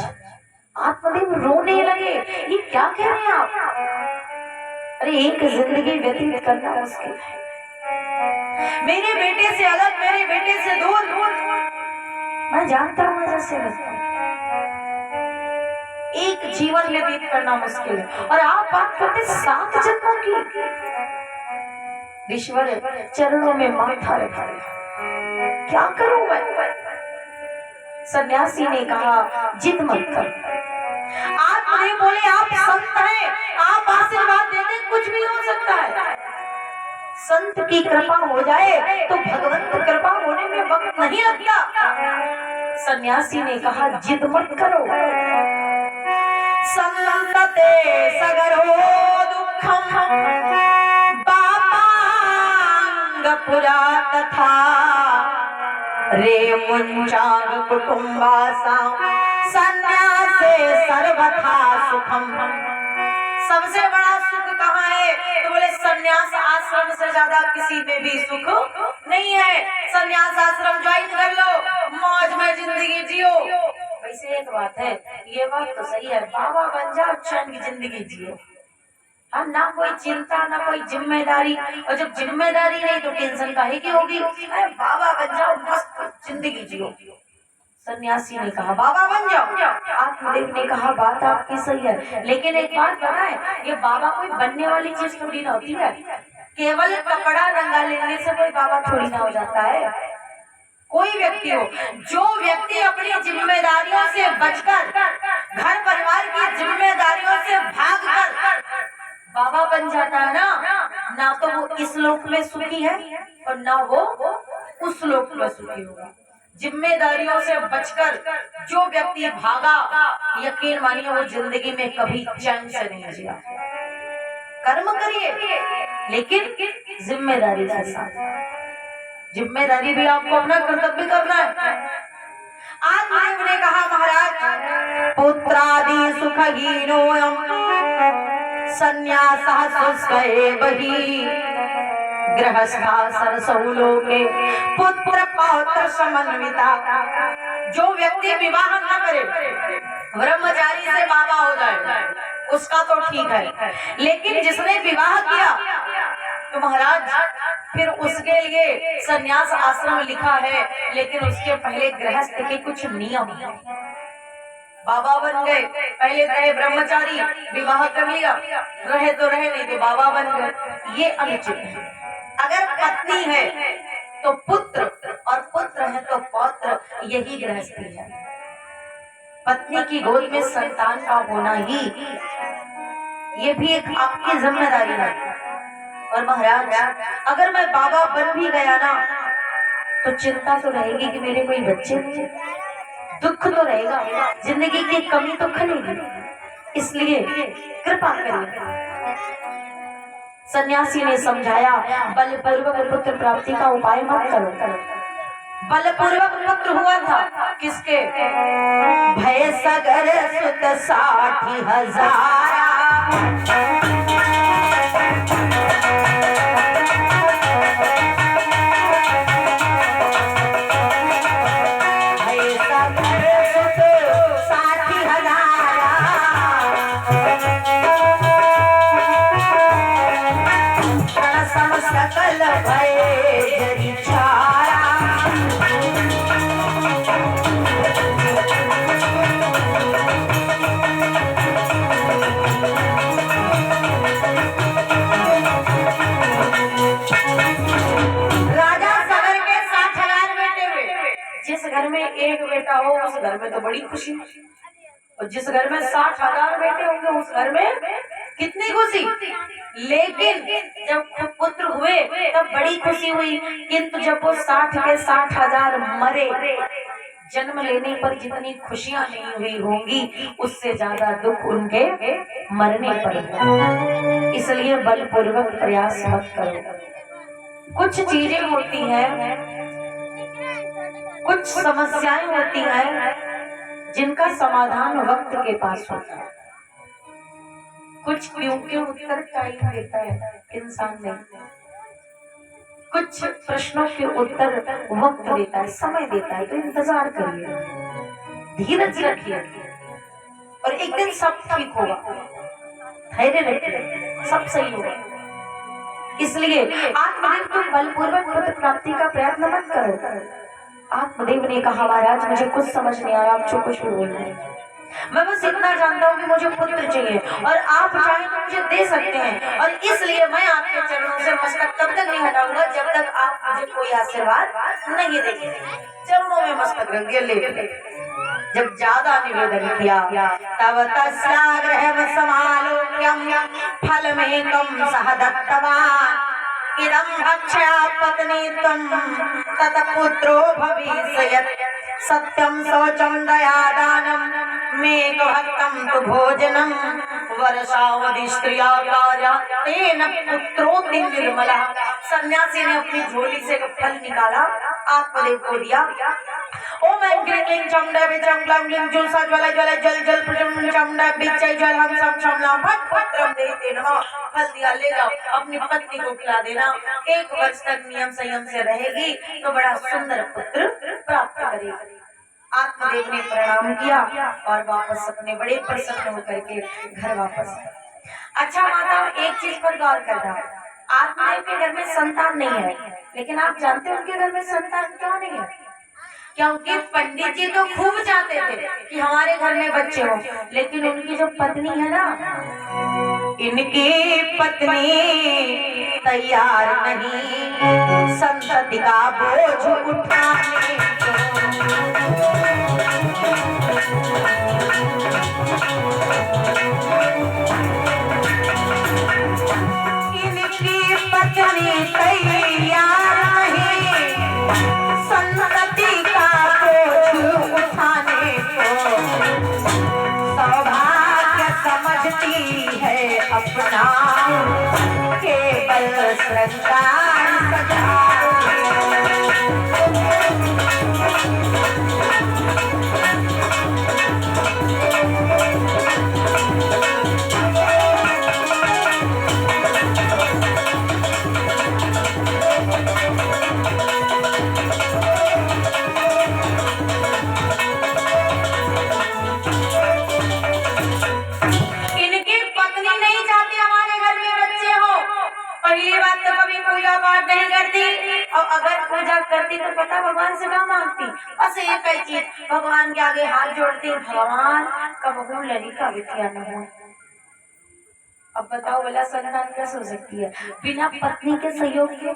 आत्मदेव रोने लगे, ये क्या कह रहे हैं आप? अरे एक जिंदगी व्यतीत करना मुश्किल है, मेरे बेटे से अलग, मेरे बेटे से दूर। मैं जानता हूँ जैसे एक जीवन व्यतीत करना मुश्किल है, और आप बात करते 7 जन्मों की। ईश्वर चरणों में माथा रखा, क्या करूं मैं? सन्यासी ने कहा, जिद मत कर। आत्मदेव बोले, आप संत हैं, आप आशीर्वाद देते, कुछ भी हो सकता है। संत की कृपा हो जाए तो भगवंत कृपा होने में वक्त नहीं लगता। सन्यासी ने कहा, जिद मत करो। संतते सगरो दुखम पापांग पुरा तथा रे मुंचांग कुटुंबासा सन्यासे सर्वथा सुखम। सबसे बड़ा सुख कहाँ है? तो बोले सन्यास आश्रम से ज्यादा किसी में भी सुख नहीं है। सन्यास आश्रम ज्वाइन कर लो, मौज में जिंदगी जियो। वैसे एक बात है, ये बात तो सही है, बाबा बन जाओ, चैन की जिंदगी जियो। हम ना कोई चिंता ना कोई जिम्मेदारी, और जब जिम्मेदारी नहीं तो टेंशन काहे की होगी? अरे बाबा बन जाओ, मस्त जिंदगी जियो। सन्यासी ने कहा, बाबा बन जाओ। आत्मदेव ने कहा, बात आपकी सही है, लेकिन एक बात बताएं, ये बाबा कोई बनने वाली चीज थोड़ी ना होती है। केवल कपड़ा रंगा लेने से कोई बाबा थोड़ी ना हो जाता है। कोई व्यक्ति हो, जो व्यक्ति अपनी जिम्मेदारियों से बचकर, घर परिवार की जिम्मेदारियों से भागकर बाबा बन जाता है ना तो वो इस लोक में सुखी है और ना वो उस लोक में सुखी होगा। जिम्मेदारियों से बचकर जो व्यक्ति भागा, यकीन मानिए वो जिंदगी में कभी चैन से नहीं जिया। कर्म करिए लेकिन जिम्मेदारी के साथ। जिम्मेदारी भी आपको अपना कर्तव्य करना है। आत्मदेव ने कहा, महाराज पुत्रादि सुखहीनोऽयं सन्यासः शुष्कैवहि गृहस्था सरसौ लोके पुत्र पौत्र समन्विता। जो व्यक्ति विवाह न करे, ब्रह्मचारी से बाबा हो जाए, उसका तो ठीक है, लेकिन जिसने विवाह किया तो महाराज फिर उसके लिए सन्यास आश्रम लिखा है, लेकिन उसके पहले गृहस्थ के कुछ नियम है। बाबा बन गए, पहले रहे ब्रह्मचारी, विवाह कर लिया, रहे तो रहे, नहीं तो बाबा बन गए, ये अनुचित है। अगर पत्नी है तो पुत्र, और पुत्र है तो पौत्र, यही गृहस्थी है। पत्नी की गोद में संतान का होना ही, ये भी एक आपकी जिम्मेदारी है। और महाराज अगर मैं बाबा बन भी गया ना तो चिंता तो रहेगी कि मेरे कोई बच्चे होंगे, दुख तो रहेगा, जिंदगी की कमी तो खलेगी, इसलिए कृपा करिए। सन्यासी ने समझाया, बलपूर्वक पुत्र प्राप्ति का उपाय मत करो, बलपूर्वक पुत्र हुआ था किसके? भय सगर सुत 60,000। सकल भय जरी छाया। राजा सगर के 60,000 बेटे हुए। जिस घर में एक बेटा हो उस घर में तो बड़ी खुशी, और जिस घर में 60,000 बेटे होंगे उस घर में कितनी खुशी। लेकिन जब पुत्र हुए तब बड़ी खुशी हुई, किंतु जब वो 60 के 60,000 मरे, जन्म लेने पर जितनी खुशियां नहीं हुई होंगी उससे ज्यादा दुख उनके मरने पर। इसलिए बलपूर्वक प्रयास मत करो। कुछ चीजें होती हैं, कुछ समस्याएं होती हैं जिनका समाधान वक्त के पास होता है। कुछ क्यों के उत्तर टाइम देता है इंसान में, कुछ प्रश्नों के उत्तर वक्त देता है, समय देता है। तो इंतजार करिए, धीरज रखिए और एक दिन सब ठीक होगा। धैर्य रखिए, सब सही होगा। इसलिए आत्मदेव तुम बलपूर्वक पुत्र प्राप्ति का प्रयत्न मत करो। आत्मदेव ने कहा महाराज मुझे कुछ समझ नहीं आ रहा, आप जो कुछ भी बोल रहे हैं, मैं बस इतना जानता हूँ कि मुझे पुत्र चाहिए और आप चाहें तो मुझे दे सकते हैं, और इसलिए मैं आपके चरणों से मस्तक तब तक नहीं हटाऊंगा जब तक आप मुझे कोई आशीर्वाद नहीं देंगे। चरणों में मस्तक रख दिया, ले। जब ज्यादा निवेदन किया तब तस्याग्रहं समालोक्यं फलमेकं सह दत्तवान्। इदं भक्ष्या पत्नी त्वं तत पुत्रो भविष्यत्। सत्यं शौचं दयादानं मेघभक्तं तु भोजनं। वर्षावधि स्त्रिया कार्या तेन पुत्रोऽति निर्मलः। सन्यासी ने अपनी झोली से फल निकाला, आत्मदेव को दिया। ओम ऐं क्लीं क्लीं चमुंडा विद्रं क्लं क्लीं जूं सा ज्वल ज्वल जल जल प्रजं चमुंडा विच्चै ज्वल हम सब चमना भट पुत्रं देते नमः। फल दिया, ले जाओ, अपनी पत्नी को खिला देना। 1 वर्ष तक नियम संयम से रहेगी तो बड़ा सुंदर पुत्र प्राप्त करेगी। आत्मदेव ने प्रणाम किया और वापस अपने बड़े प्रसन्न होकर के घर वापस आए। अच्छा माता, एक चीज पर गौर करना, आत्मदेव के घर में संतान नहीं है, लेकिन आप जानते हैं उनके घर में संतान क्यों नहीं है? क्योंकि पंडित जी तो खूब चाहते थे कि हमारे घर में बच्चे हो, लेकिन उनकी जो पत्नी है ना, इनकी पत्नी तैयार नहीं संतति का बोझ उठाने को। इनकी पत्नी तैयार नहीं संतति का बोझ उठाने को। सौभाग्य समझती है अपना केवल श्रृंगार सजा। पहली बात तो कभी पूजा पाठ नहीं करती, और अगर पूजा करती तो पता भगवान से क्या मांगती? बस एक ही चीज, भगवान के आगे हाथ जोड़ती, भगवान कबहू ललिता बिटिया न हो। अब बताओ भला संतान कैसे हो सकती है बिना पत्नी के सहयोग के?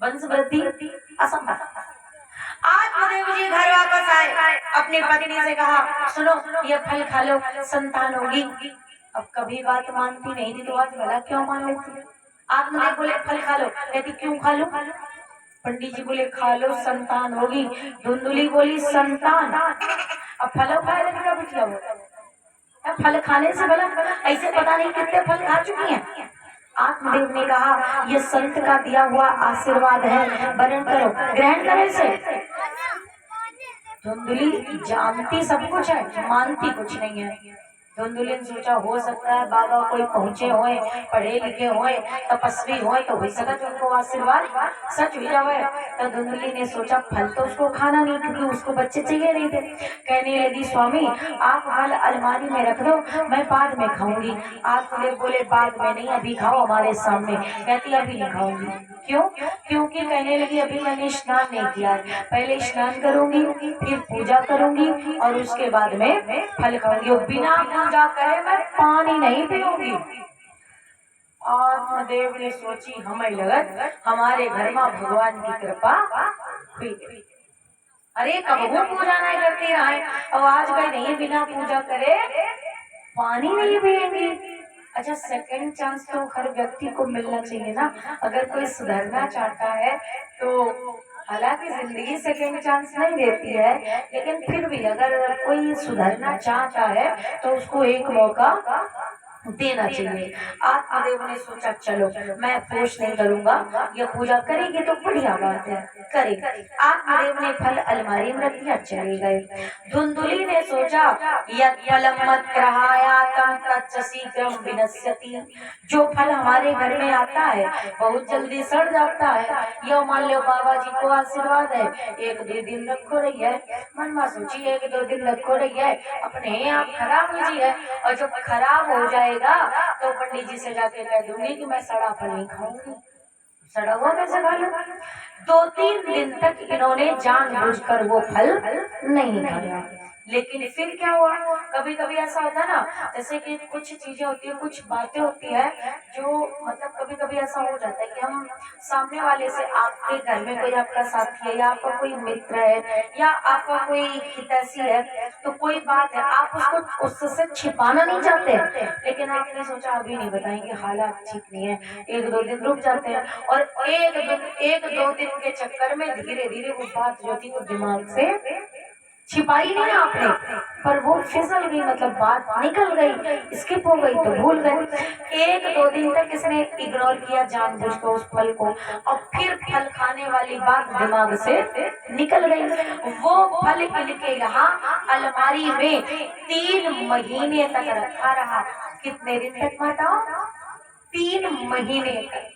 वंश वृद्धि असंभव। आत्मदेव जी घर वापस आए, अपनी पत्नी से कहा सुनो ये फल खा लो, संतान होगी। अब कभी बात मानती नहीं थी तो आज भला क्यों मान लेती? आत्मदेव बोले फल खा लो, कहती क्यों खा लो? पंडित जी बोले खा लो संतान होगी। धुंधुली बोली संतान, अब फलों का लड़का बिटिया हो, फल खाने से भला ऐसे पता नहीं कितने फल खा चुकी हैं। आत्मदेव ने कहा ये संत का दिया हुआ आशीर्वाद है, वरण करो, ग्रहण करो इसे। धुंधुली जानती सब कुछ है, मानती कुछ नहीं है। धुंधुली ने सोचा हो सकता है बाबा कोई पहुंचे होए, पढ़े लिखे होए, तपस्वी होए, तो हो सकता है उनको आशीर्वाद सच हो जाए। तो धुंधुली ने सोचा फल तो उसको खाना नहीं, क्योंकि उसको बच्चे चाहिए नहीं थे। कहने लगी स्वामी आप फल अलमारी में रख दो, मैं बाद में खाऊंगी। आत्मदेव बोले बाद में नहीं, अभी खाओ हमारे सामने। कहती अभी नहीं खाऊंगी। क्यों? क्योंकि कहने लगी अभी मैंने स्नान नहीं किया, पहले स्नान करूंगी, फिर पूजा करूंगी और उसके बाद में फल खाऊंगी। बिना पूजा करे मैं पानी नहीं पीऊंगी। आत्मदेव ने सोची हमें लगत हमारे घर में भगवान की कृपा हुई। अरे कब वो पूजा नहीं करती रहे, अब आज कहीं नहीं बिना पूजा करे पानी नहीं पिएंगी। अच्छा, सेकंड चांस तो हर व्यक्ति को मिलना चाहिए ना। अगर कोई सुधरना चाहता है तो हालांकि जिंदगी सेकंड चांस नहीं देती है, लेकिन फिर भी अगर कोई सुधरना चाहता है तो उसको एक मौका देना चाहिए। आत्मदेव ने सोचा चलो मैं फोर्स नहीं करूंगा, ये पूजा करेगी तो बढ़िया बात है, करे। आत्मदेव ने फल अलमारी में रख दिया, चले गए। धुंधुली ने सोचा यत् फलम मत्क्रहायातं तच्च शीघ्रं विनश्यति, जो फल हमारे घर में आता है बहुत जल्दी सड़ जाता है। यो मान लो बाबा जी को आशीर्वाद है, एक दो दिन रखो रही है, मन में सोची एक दो दिन रखो रही है, अपने आप खराब हो जी है, और जब खराब हो जाएगा तो पंडित जी से जाके कह दूंगी कि मैं सड़ा फल नहीं खाऊंगी। सड़ा हुआ कैसे खा लूं? 2-3 दिन तक इन्होंने जानबूझकर वो फल नहीं खाया। लेकिन फिर क्या हुआ, कभी कभी ऐसा होता है ना, जैसे कि कुछ चीजें होती है, कुछ बातें होती है जो मतलब कभी कभी ऐसा हो जाता है कि हम सामने वाले से, आपके घर में कोई आपका साथी है या आपका कोई मित्र है या आपका कोई हितैषी है, तो कोई बात है आप उसको उससे छिपाना नहीं चाहते, लेकिन आपने सोचा अभी नहीं बताएंगे, हालात ठीक नहीं है, एक दो दिन रुक जाते हैं, और एक दो दिन के चक्कर में धीरे धीरे वो बात जो थी वो दिमाग से छिपाई नहीं आपने, पर वो फिसल गई, मतलब बात निकल गई, स्किप हो गई तो भूल गए। एक दो दिन तक इसने इग्नोर किया जानबूझकर उस फल को, और फिर फल खाने वाली बात दिमाग से निकल गई। वो फल इनके यहाँ अलमारी में 3 महीने तक रखा रहा। कितने दिन तक बताओ? 3 महीने तक।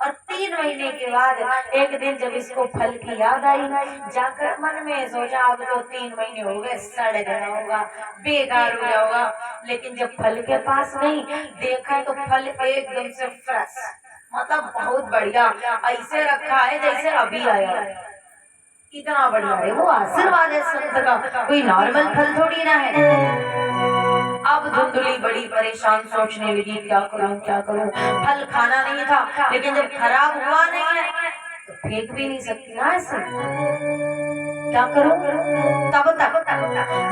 और 3 महीने के बाद एक दिन जब इसको फल की याद आई, जाकर मन में सोचा अब तो 3 महीने हो गए, सड़ गया होगा, बेकार हो गया होगा। लेकिन जब फल के पास गई, देखा तो फल एकदम से फ्रेश, मतलब बहुत बढ़िया, ऐसे रखा है जैसे अभी आया। इतना बढ़िया है, वो आशीर्वाद है संत का, कोई नॉर्मल फल थोड़ी ना है। अब धुंधुली बड़ी परेशान, सोचने लगी क्या करूं, फल खाना नहीं था, लेकिन जब खराब हुआ नहीं है तो फेंक भी नहीं सकती ना ऐसे, क्या करूं? तब तक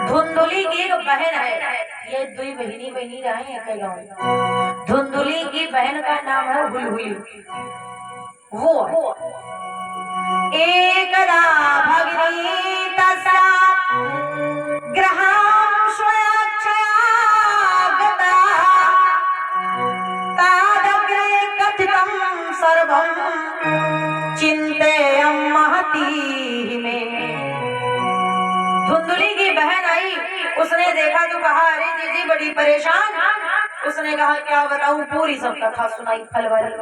धुंधुली की एक बहन है, ये 2 बहनी रहे हैं गाँव। धुंधुली की बहन का नाम है हुलहुली। वो एकदा भगिनी तस्या ग्रहां स्वयच्छया गता तादग्रे कथितं सर्वं चिंतेयं महती में। धुंधुली की बहन आई, उसने देखा तो कहा अरे दीदी बड़ी परेशान। उसने कहा क्या बताऊं, पूरी सब कथा सुनाई फल वाली।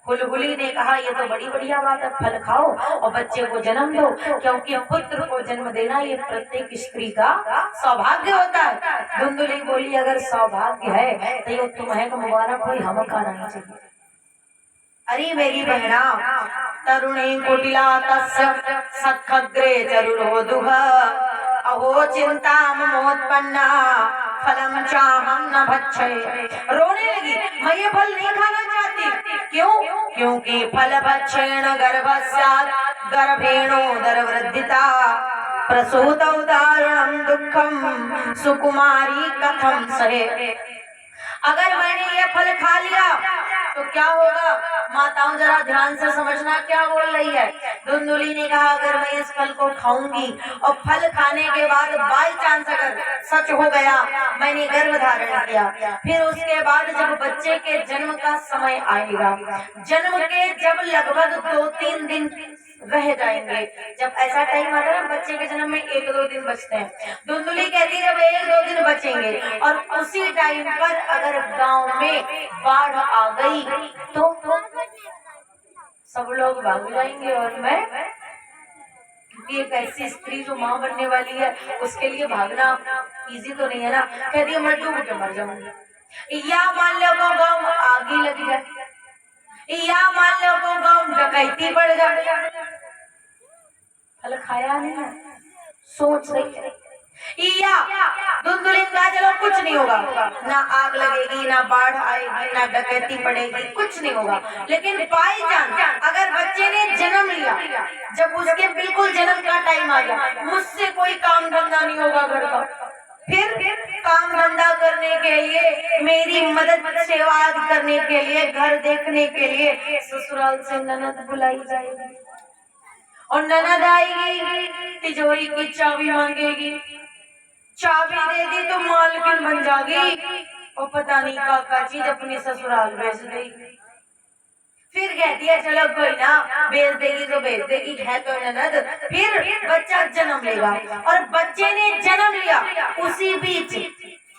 हुलहुली ने कहा ये तो बड़ी बढ़िया बात है, फल खाओ और बच्चे को जन्म दो, क्योंकि पुत्र को जन्म देना ये प्रत्येक स्त्री का सौभाग्य होता है। धुंधुली बोली अगर सौभाग्य है तो ये तुम्हें तो मुबारक हो, हम का नहीं चाहिए। अरे मेरी बहना, तरुणी कुटिला तस्य सखग्रे जरुरोधुः अहो चिंता मोत्पन्ना फलम चाहम न भक्षये। रोने लगी, मैं ये फल नहीं खाना चाहती। क्यों? क्योंकि फल भक्षेण गर्भस्यात् गर्भेणोदर वृद्धिता प्रसूतौ दारुणं दुःखं सुकुमारी कथं सहे। अगर मैंने ये फल खा लिया तो क्या होगा, माताओं जरा ध्यान से समझना क्या बोल रही है। धुंधुली ने कहा अगर मैं इस फल को खाऊंगी और फल खाने के बाद बाई चांस अगर सच हो गया मैंने गर्भ धारण किया, फिर उसके बाद जब बच्चे के जन्म का समय आएगा, जन्म के जब लगभग 2-3 दिन रह जाएंगे, जब ऐसा टाइम आता है ना बच्चे के जन्म में 1-2 दिन बचते हैं, धुंधुली कहती है जब 1-2 दिन बचेंगे और उसी टाइम पर अगर गांव में बाढ़ आ गई तो सब लोग भाग जाएंगे और मैं, क्योंकि एक ऐसी स्त्री जो माँ बनने वाली है उसके लिए भागना इजी तो नहीं है ना। कहती है मैं डूब के मर जाऊंगी, या मान लो को गाँव में आग ही लग जाए, या मान लो को गाँव में डकैती बढ़ जाए। फल खाया नहीं है, सोच रही है या धुंधुली का चलो कुछ नहीं होगा, ना आग लगेगी, ना बाढ़ आएगी, ना डकैती पड़ेगी, कुछ नहीं होगा। लेकिन बाई चांस अगर बच्चे ने जन्म लिया, जब उसके बिल्कुल जन्म का टाइम आ गया, मुझसे कोई काम धंधा नहीं होगा घर का, फिर काम धंधा करने के लिए, मेरी मदद सेवा करने के लिए, घर देखने के लिए ससुराल से ननद बुलाई जाएगी और ननद आएगी तिजोरी की चाबी मांगेगी, चाबी दे दी तो मालकिन बन जाएगी और पता नहीं का चीज अपने ससुराल भेज देगी। फिर कहती है चलो कोई ना भेज देगी तो भेज देगी, है तो ननद। फिर बच्चा जन्म लेगा और बच्चे ने जन्म लिया, उसी बीच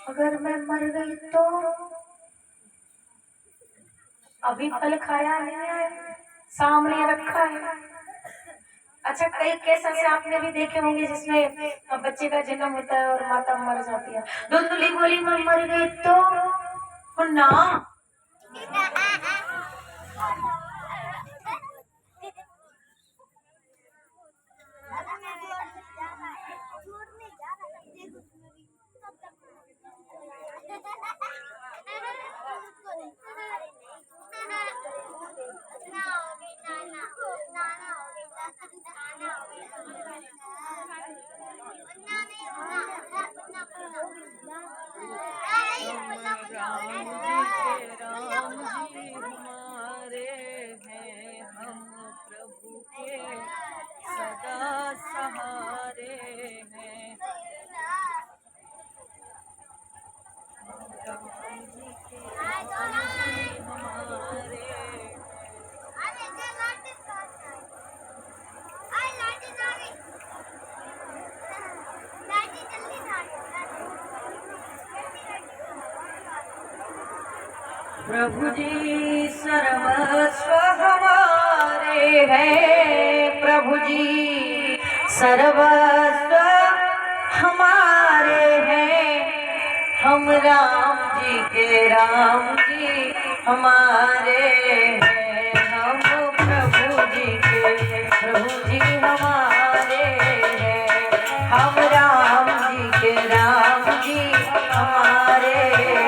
अगर मैं मर गई तो अभी फल खाया नहीं है, सामने रखा है। अच्छा कई केस ऐसे आपने भी देखे होंगे जिसमें बच्चे का जन्म होता है और माता मर जाती है। धुंधुली बोली मैं मर गई तो ना, सदा सहारे हैं। प्रभु जी सर्वस्व हमारे हैं, प्रभु जी सर्वस्व हमारे हैं, हम राम जी के राम जी हमारे हैं, हम प्रभु जी के प्रभु जी हमारे हैं, हम राम जी के राम जी हमारे हैं।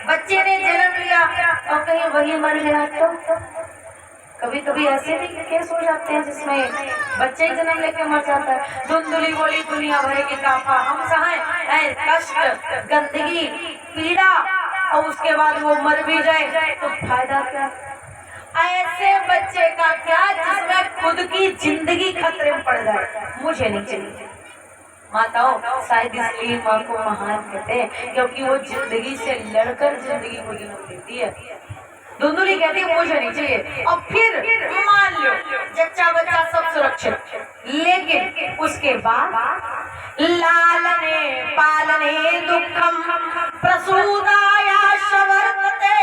बच्चे ने जन्म लिया और कहीं वही मर गया तो कभी कभी ऐसे भी केस हो जाते हैं जिसमें बच्चे ही जन्म लेके मर जाता है। धुंधुली बोली दुनिया भर की काफा हम सहाय, कष्ट गंदगी पीड़ा और उसके बाद वो मर भी जाए तो फायदा क्या। ऐसे बच्चे का क्या जिसमें खुद की जिंदगी खतरे में पड़ जाए, मुझे नहीं चाहिए। माताओं शायद इसलिए माँ को महान कहते हैं क्योंकि वो जिंदगी से लड़कर जिंदगी को जन्म देती है। धुंधुली कहती है मुझे नहीं चाहिए। और फिर मान लो जच्चा बच्चा सब सुरक्षित, लेकिन उसके बाद लालने पालने दुखम प्रसूताया शवर्तते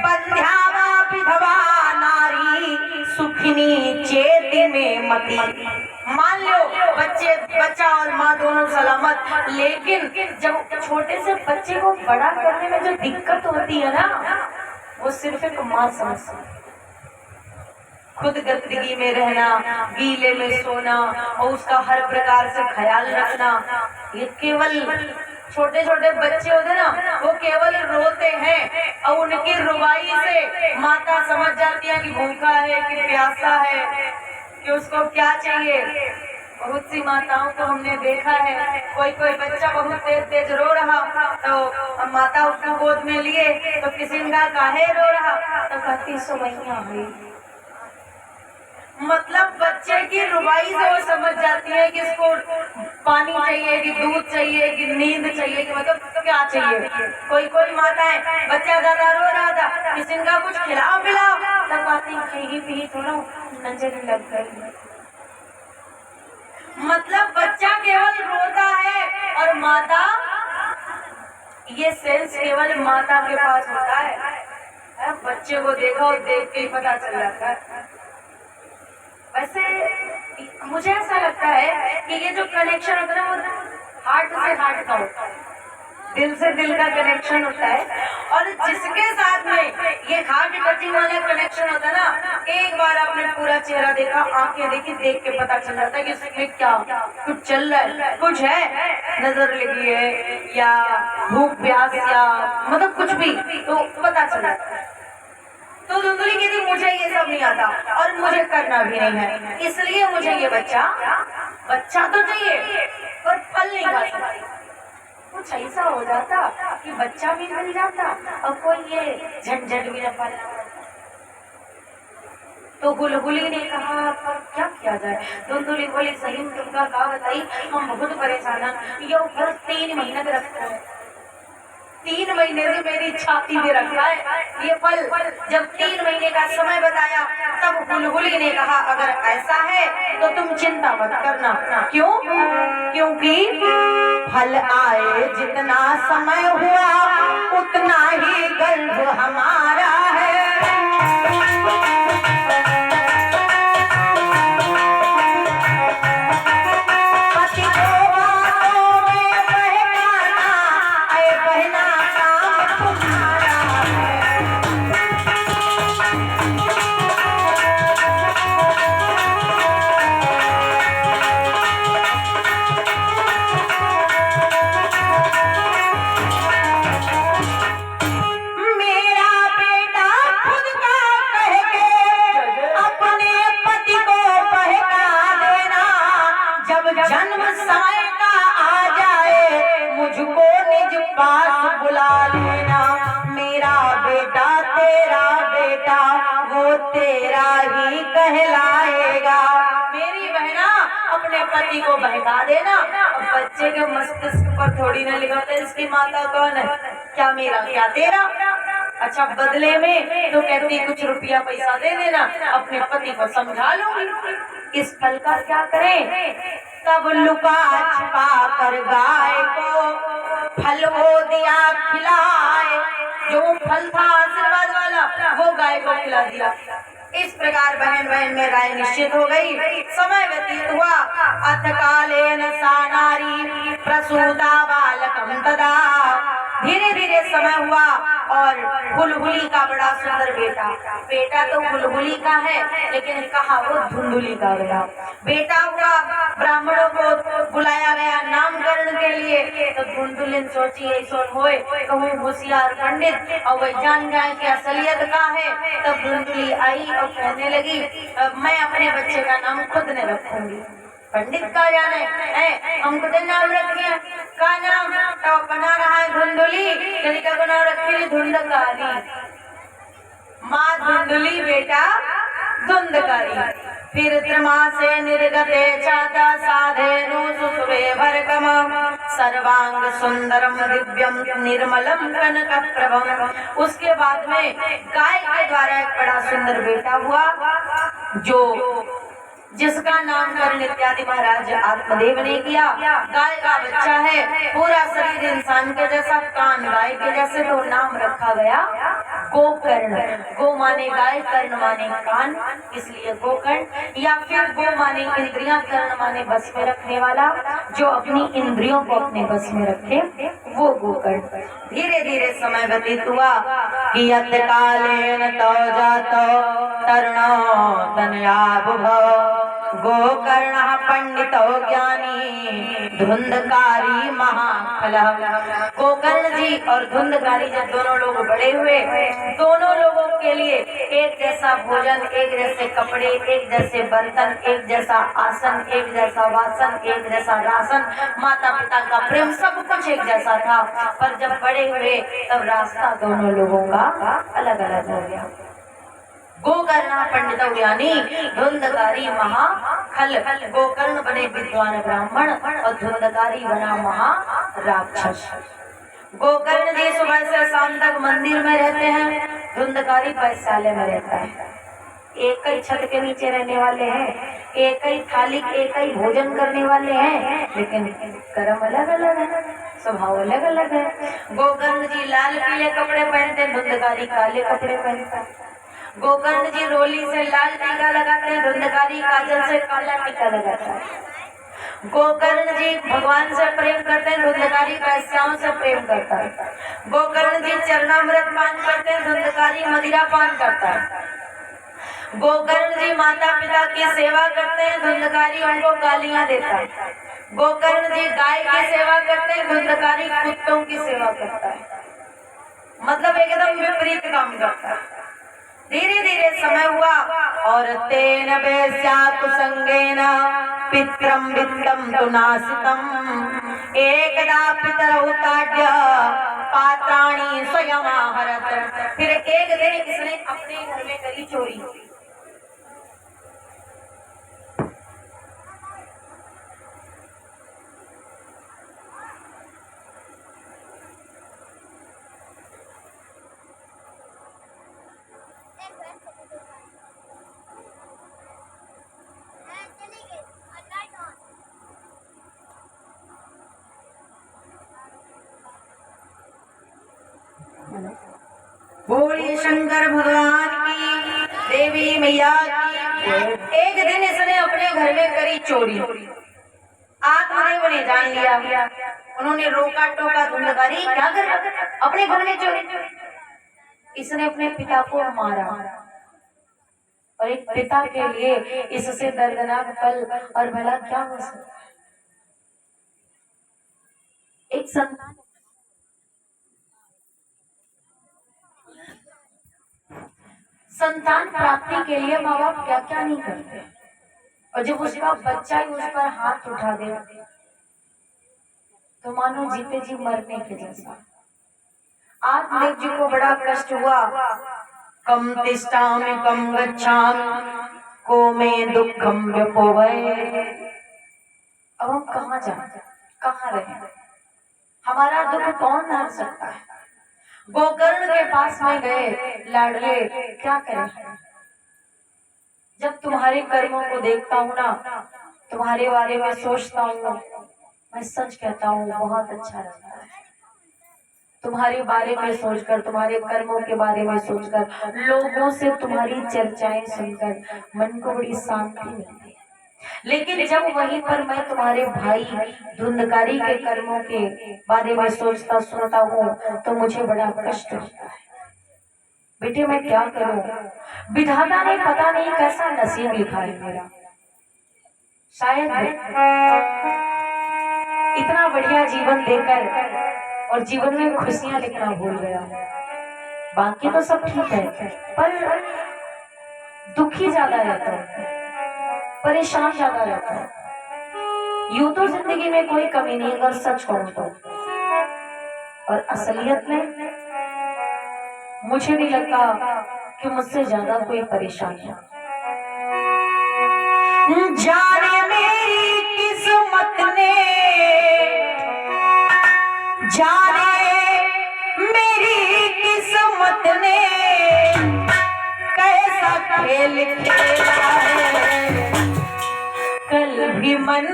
बंध्यावा विधवा नारी सुखिनी चेति में मति। मान लो बच्चा और माँ दोनों सलामत, लेकिन जब छोटे से बच्चे को बड़ा करने में जो दिक्कत होती है ना, वो सिर्फ एक माँ समझती है। खुद गंदगी में रहना, गीले में सोना और उसका हर प्रकार से ख्याल रखना। ये केवल छोटे छोटे बच्चे होते ना, वो केवल रोते हैं और उनकी रुबाई से माता समझ जाती है कि भूखा है, कि प्यासा है, कि उसको क्या चाहिए। बहुत सी माताओं को हमने देखा है, कोई कोई बच्चा बहुत तेज तेज रो रहा तो माता उसको गोद में लिए तो किसी ने कहा काहे रो रहा, तो कहती सुमैया हुई। मतलब बच्चे की रुबाई से वो समझ जाती है कि इसको पानी चाहिए, कि दूध चाहिए, कि नींद चाहिए, कि मतलब क्या चाहिए। कोई कोई माताएं बच्चा ज्यादा रो रहा था, किसी ने कहा कुछ खिलाओ पिलाओ, तब कहती खाएगी पी थोड़ा नजर लग गई। मतलब बच्चा केवल रोता है और माता, ये सेंस केवल माता के पास होता है। बच्चे को देखो और देख के ही पता चल जाता है। वैसे मुझे ऐसा लगता है कि ये जो कनेक्शन होता है ना, वो हार्ट से हार्ट का होता है, दिल से दिल का कनेक्शन होता है। और जिसके साथ में ये हार्ट टचिंग वाला कनेक्शन होता है ना, एक बार आपने पूरा चेहरा देखा, आंखें देखी, देख के पता चल जाता है कि इसमें क्या कुछ चल रहा है, कुछ है, नजर लगी है या भूख प्यास या मतलब कुछ भी, तो पता चल जाता है। तो धुंधली कहती मुझे ये सब नहीं आता और मुझे करना भी नहीं है, इसलिए मुझे ये बच्चा तो चाहिए पर फल नहीं खा सकती। कुछ ऐसा हो जाता कि बच्चा भी मिल जाता और कोई ये झंझट भी न पाता। तो गुलगुली ने कहा पर क्या किया जाए। धुंधली बोली सही में तुमका कहा बताई, हम बहुत परेशान हैं, ये 3 महीने तक रखता है, 3 महीने से मेरी छाती में रखा है ये फल। जब 3 महीने का समय बताया तब गुलगुली ने कहा अगर ऐसा है तो तुम चिंता मत करना। क्यों? क्योंकि फल आए जितना समय हुआ उतना ही गर्भ हमारा है। जन्म समय का आ जाए मुझको निज पास बुला लेना। मेरा बेटा तेरा बेटा वो तेरा ही कहलाएगा। मेरी बहना अपने पति को बहका देना। बच्चे के मस्तिष्क पर थोड़ी ना लिखा था इसकी माता कौन है, क्या मेरा क्या तेरा। अच्छा बदले में तो कहती कुछ रुपया पैसा दे देना, अपने पति को समझा लूंगी। इस फल का क्या करें? तब लुका छिपा कर गाय को फल वो दिया खिलाए। जो फल था आशीर्वाद वाला वो गाय को खिला दिया। इस प्रकार बहन बहन में राय निश्चित हो गई। समय व्यतीत हुआ। अथकालेन सा नारी प्रसूता बालकं तदा। धीरे धीरे समय हुआ और बुलबुली का बड़ा सुंदर बेटा तो बुलबुली का है लेकिन कहा वो धुंधुली का बेटा हुआ। ब्राह्मणों को बुलाया गया नामकरण के लिए। तो धुंधुलिन सोची ऐसा होए कहूँ होशियार पंडित और वह जान जाए कि असलियत का है। तब धुंधुली आई और कहने लगी मैं अपने बच्चे का नाम खुद ने रखूंगी। पंडित का जाने हम खुद नाम रखे का नाम तो बना रहा है धुंधुली। लड़का को नाम रखे धुंधकारी। माँ धुंधुली बेटा धुंधकारी। फिर त्रिमासे निर्गते चाता साधेनु सुसुवे भरकम सर्वांग सुंदरम दिव्यम निर्मलम कनक प्रभम। उसके बाद में गाय के द्वारा एक बड़ा सुंदर बेटा हुआ जो जिसका नामकरण इत्यादि महाराज आत्मदेव ने किया। गाय का बच्चा है, पूरा शरीर इंसान के जैसा, कान गाय के जैसे, तो नाम रखा गया गोकर्ण। गो माने गाय, कर्ण माने कान, इसलिए गोकर्ण। या फिर गो माने इंद्रियां, कर्ण माने बस में रखने वाला, जो अपनी इंद्रियों को अपने बस में रखे वो गोकर्ण। धीरे धीरे समय व्यतीत हुआ कि यत् कालेन तौ जातो तरुणो तनयाबुभव गोकर्ण पंडितो ज्ञानी धुंधकारी महाफल। गोकर्ण जी और धुंधकारी जब दोनों लोग बड़े हुए, दोनों लोगों के लिए एक जैसा भोजन, एक जैसे कपड़े, एक जैसे बर्तन, एक जैसा आसन, एक जैसा वासन, एक जैसा राशन, माता पिता का प्रेम, सब कुछ एक जैसा था। पर जब बड़े हुए तब रास्ता दोनों लोगों का अलग अलग हो गया। गोकर्ण पंडित ज्ञानी धुंधकारी महाखल। गोकर्ण बने विद्वान ब्राह्मण और धुंधकारी बना महा राक्षस। गोकर्ण जी सुबह से शाम तक मंदिर में रहते हैं, धुंधकारी पैसालय में रहता है। एक ही छत के नीचे रहने वाले हैं, एक ही थाली, एक ही भोजन करने वाले हैं, लेकिन कर्म अलग अलग है, स्वभाव अलग अलग है। गोकर्ण जी लाल पीले कपड़े पहनते, धुंधकारी काले कपड़े पहनते। गोकर्ण जी रोली से लाल टीका लगाते हैं, धुंधकारी काजल से काला टीका लगाता है। गोकर्ण जी भगवान से प्रेम करते हैं, धुंधकारी वैश्याओं से प्रेम करता है। गोकर्ण जी चरणामृत पान करते हैं, धुंधकारी मदिरा पान करता है। गोकर्ण जी माता पिता की सेवा करते हैं, धुंधकारी उनको गालियां देता है। गोकर्ण जी गाय की सेवा करते हैं, धुंधकारी कुत्तों की सेवा करता है। मतलब एकदम विपरीत काम करता है। धीरे धीरे समय हुआ और तेन वेश्या कुसंगेन पित्रम वित्तम तु नासितम एकदा पितरौ ताड्य पात्राणि स्वयं आहरत। फिर एक दिन इसने अपने घर में करी चोरी। बोलिए शंकर भगवान की, देवी मैया की। एक दिन इसने अपने घर में करी चोरी। आत्मदेव ने जान लिया, उन्होंने रोका टोका, धुंधकारी क्या कर अपने घर में चोरी। इसने अपने पिता को मारा और एक पिता के लिए इससे दर्दनाक पल और भला क्या हो सकता। एक संतान प्राप्ति के लिए माँ बाप क्या क्या नहीं करते, और जब उसका बच्चा ही उस पर हाथ उठा दे तो मानो जीते जी मरने के जैसा। आज देव जी को बड़ा कष्ट हुआ। कम तिष्ठामि कम गच्छामि को में दुखम व्यपोवै। अब हम कहाँ जाए, कहाँ रहे, हमारा दुख कौन हर सकता है। गोकर्ण के पास में गए, लाडले क्या करें। जब तुम्हारे कर्मों को देखता हूँ ना, तुम्हारे बारे में सोचता हूँ, मैं सच कहता हूँ बहुत अच्छा लगता है। तुम्हारे बारे में सोचकर, तुम्हारे कर्मों के बारे में सोचकर, लोगों से तुम्हारी चर्चाएं सुनकर मन को बड़ी शांति मिलती है। लेकिन जब वहीं पर मैं तुम्हारे भाई धुंधकारी के कर्मों के बारे में सोचता सुनता हूँ तो मुझे बड़ा कष्ट होता है। बेटे मैं क्या करूं, विधाता ने पता नहीं कैसा नसीब लिखा है मेरा। शायद इतना बढ़िया जीवन देकर और जीवन में खुशियां लिखना भूल गया। बाकी तो सब ठीक है, पर दुखी ज्यादा रहता है, परेशान ज्यादा रहता है। यूं तो जिंदगी में कोई कमी नहीं, अगर सच कहूं तो, और असलियत में मुझे नहीं लगता कि मुझसे ज्यादा कोई परेशान है। जाने मेरी किस्मत ने, जाने मेरी किस्मत ने कैसा खेल खेला है। कल भी मन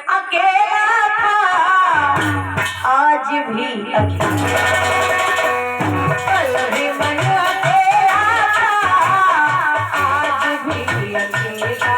अकेला था, आज भी अकेला। कल भी मन अकेला था, आज भी अकेला।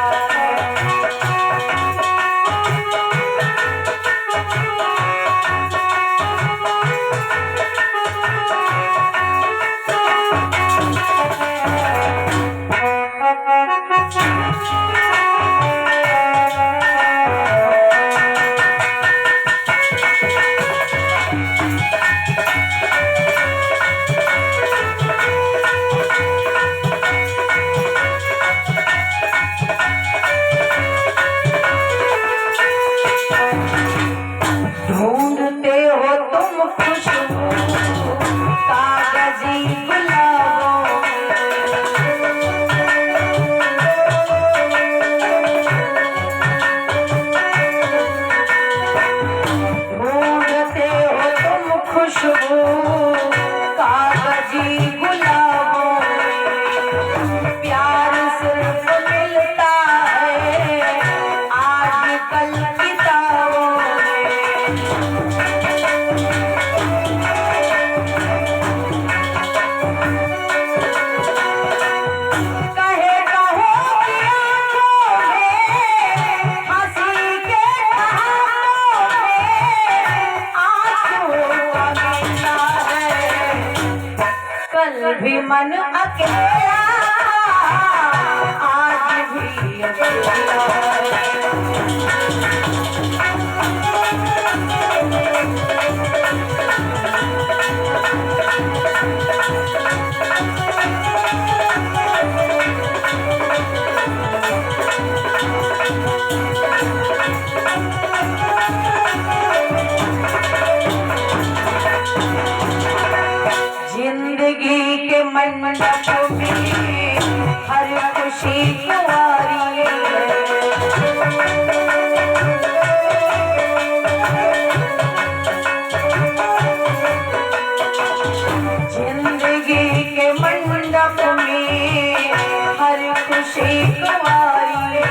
हर खुशी कुंवारी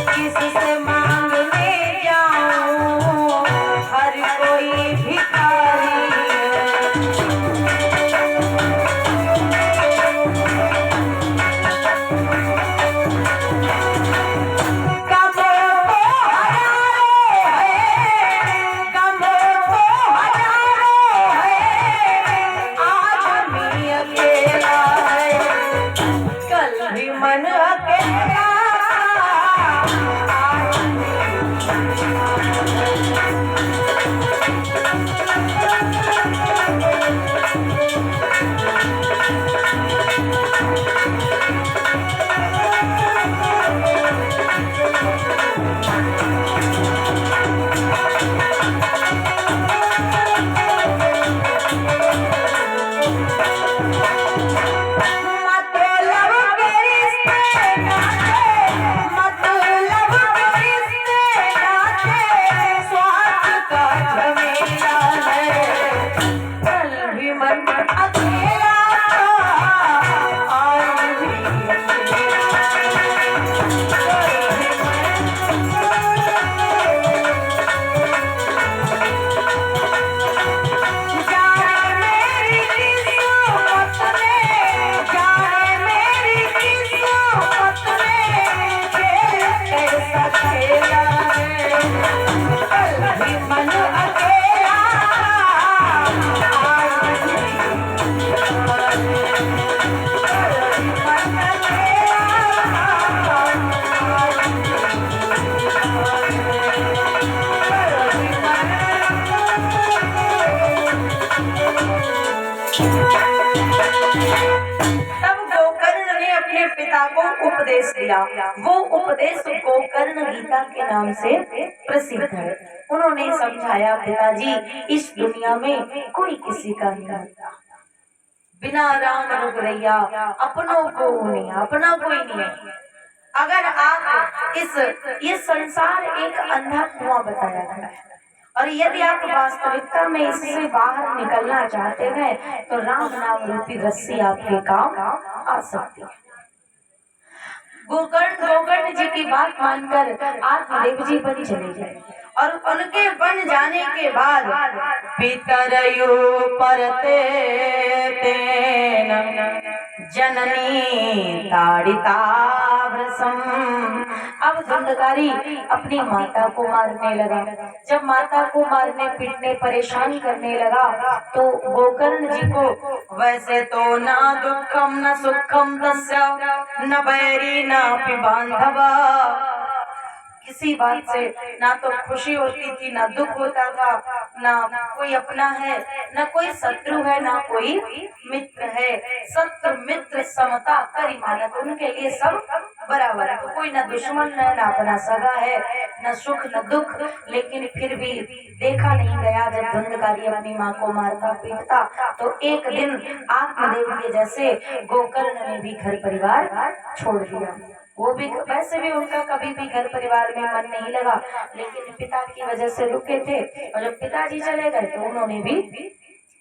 किससे मांगने जाऊं, हर कोई भिखारी मन अकेला पिता को उपदेश दिया। वो उपदेश गोकर्ण गीता के नाम से प्रसिद्ध है। उन्होंने समझाया, पिताजी इस दुनिया में कोई किसी का नहीं होता, बिना राम रघुरैया अपनों को नहीं, अपना कोई नहीं है। अगर आप ये संसार एक अंधा कुआं बताया गया है, और यदि आप वास्तविकता में इससे बाहर निकलना चाहते हैं तो राम नाम रूपी रस्सी आपके काम आ सकती है। गोकर्ण जी की बात मानकर आत्मदेव जी बन चले गए, और उनके बन जाने के बाद पितरयु परते तेन जननी ताड़िता व्रसम। अब धुंधकारी अपनी माता को मारने लगा। जब माता को मारने पीटने परेशान करने लगा तो गोकर्ण जी को, वैसे तो ना दुखम न सुखम तस्य न बैरी न बांधवा, किसी बात से ना तो खुशी होती थी, ना दुख होता था, ना कोई अपना है, ना कोई शत्रु है, ना कोई मित्र है। शत्रु मित्र समता करी मानत, उनके लिए सब बराबर है। तो कोई ना दुश्मन है, ना अपना सगा है, न सुख न दुख। लेकिन फिर भी देखा नहीं गया, जब धुंधकारी अपनी माँ को मारता पीटता तो एक दिन आत्मदेव के जैसे गोकर्ण ने भी घर परिवार छोड़ दिया। वो भी, वैसे भी उनका कभी भी घर परिवार में मन नहीं लगा, लेकिन पिता की वजह से रुके थे, और जब पिताजी चले गए तो उन्होंने भी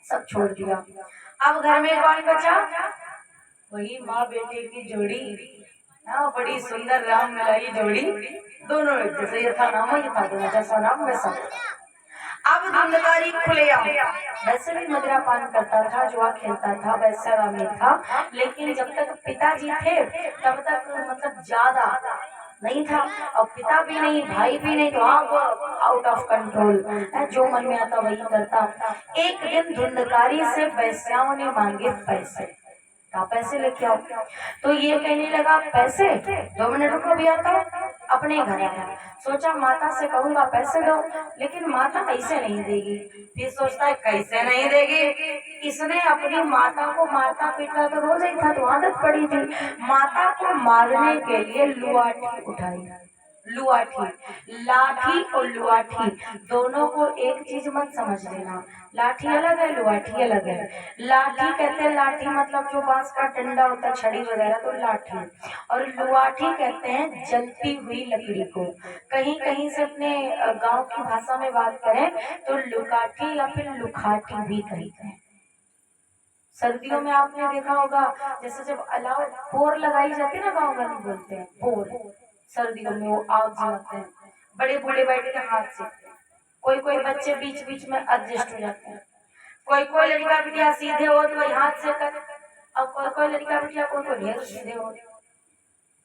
सब छोड़ दिया। अब घर में कौन बचा? वही माँ बेटे की जोड़ी, बड़ी सुंदर राम मिलाई जोड़ी, दोनों एक जैसे, यथा नाम यथा गुण, जैसा नाम वैसा। अब धुंधकारी खुलेआम, वैसे भी मदिरा पान करता था, जुआ खेलता था, वैसा में था, लेकिन जब तक पिताजी थे तब तक मतलब ज्यादा नहीं था। और पिता भी नहीं, भाई भी नहीं, तो आप आउट ऑफ कंट्रोल, जो मन में आता वही करता। एक दिन धुंधकारी से वैश्याओं ने मांगे पैसे, कहा पैसे लेके आओ। तो ये कहने लगा, पैसे? 2 मिनट रुको भी, आता अपने घर आया। सोचा माता से कहूंगा पैसे दो, लेकिन माता ऐसे नहीं देगी। फिर सोचता है कैसे नहीं देगी, इसने अपनी माता को मारता पीटा तो रोज ही था, तो आदत पड़ी थी। माता को मारने के लिए लुआठी उठाई। लुआठी, लाठी और लुआठी दोनों को एक चीज मत समझ लेना, लाठी अलग है, लुआठी अलग है। लाठी कहते हैं, लाठी मतलब जो बांस का डंडा होता है, छड़ी वगैरह, तो लाठी। और लुआठी कहते हैं जलती हुई लकड़ी को। कहीं कहीं से अपने गांव की भाषा में बात करें तो लुकाठी या फिर लुखाठी भी कहते हैं। सर्दियों में आपने देखा होगा, जैसे जब अलाव पोर लगाई जाती है ना, गाँव घर में बोलते हैं पोर, सर्दियों में वो आग जलाते हैं, बड़े बूढ़े बैठ के हाथ से, कोई कोई बच्चे बीच बीच में एडजस्ट हो जाते हैं, कोई कोई लड़का बिटिया सीधे हो तो वही हाथ से कर, अब कोई कोई लड़का बिटिया कोई कोई ढेर सीधे हो,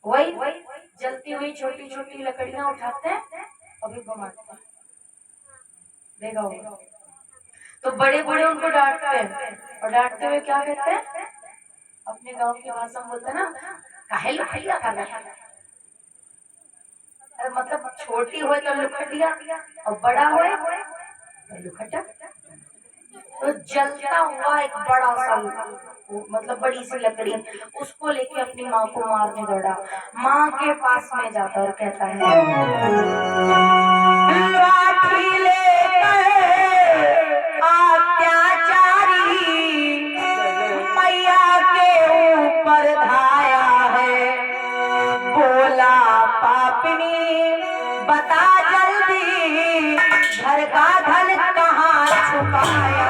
वही जलती हुई छोटी छोटी लकड़ियां उठाते हैं और भी घुमाते हैं, देखा होगा। तो बड़े बड़े उनको डांटते हैं, और डांटते हुए क्या कहते हैं, अपने गांव की भाषा में बोलते हैं ना, काहे लुखटिया कर रहा है, मतलब छोटी हो तो लुखटिया और बड़ा हो तो लुखटा। तो जलता हुआ एक बड़ा सा मतलब बड़ी सी लकड़ी, उसको लेके अपनी माँ को मारने दौड़ा, माँ के पास में जाता और कहता है, लाठी लेकर अत्याचारी मैया के ऊपर धाया है, बोला पापनी बता जल्दी घर का धन कहाँ छुपाया।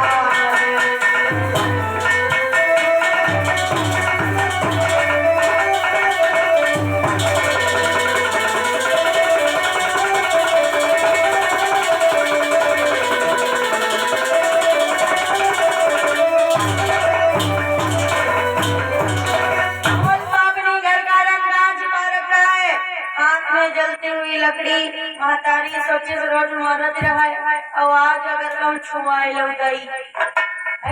जलती हुई लकड़ी महतारी सोचे रोज मारत रहा है, और आज अगर कम छुआए लग गई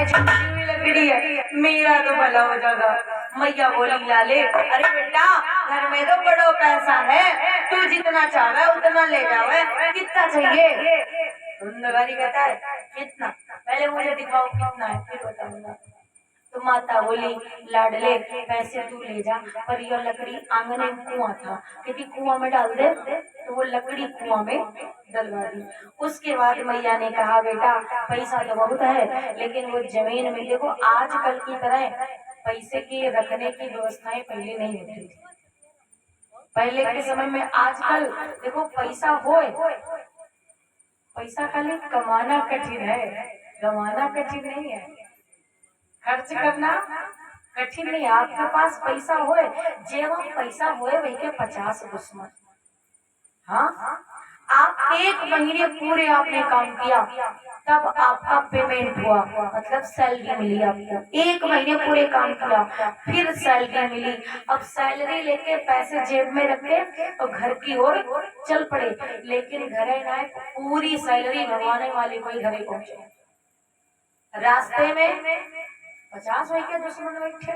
जलती हुई लकड़ी है, मेरा तो भला हो जाएगा। मैया बोली लाले, अरे बेटा घर में तो बड़ो पैसा है, तू जितना चाहे उतना ले जावे, कितना चाहिए। नगारी कहता है कितना, पहले मुझे दिखाओ कितना है फिर बताऊंगा। तो माता बोली लाडले पैसे तू ले जा, पर यह लकड़ी आंगने में कुआं था, कहती कुआं में डाल दे, तो वो लकड़ी कुआं में डलवा दी। उसके बाद मैया ने कहा बेटा पैसा तो बहुत है, लेकिन वो जमीन में देखो आजकल की तरह पैसे के रखने की व्यवस्थाएं पहले नहीं होती थी। पहले के समय में आजकल देखो पैसा होए, पैसा खाली कमाना कठिन है, गंवाना कठिन नहीं है, खर्च करना कठिन नहीं। आपके पास पैसा होए, जेब पैसा होए वही के 50 दुश्मन। हाँ, आप एक महीने पूरे आपने काम किया, तब आपका पेमेंट हुआ, मतलब सैलरी मिली आपको। एक महीने पूरे काम किया, फिर सैलरी मिली। अब सैलरी लेके पैसे जेब में रखे तो घर की ओर चल पड़े, लेकिन घरे ना पूरी सैलरी भगवाने वाली कोई घरे पहुंचे, रास्ते में 50 वही के दुश्मन बैठे।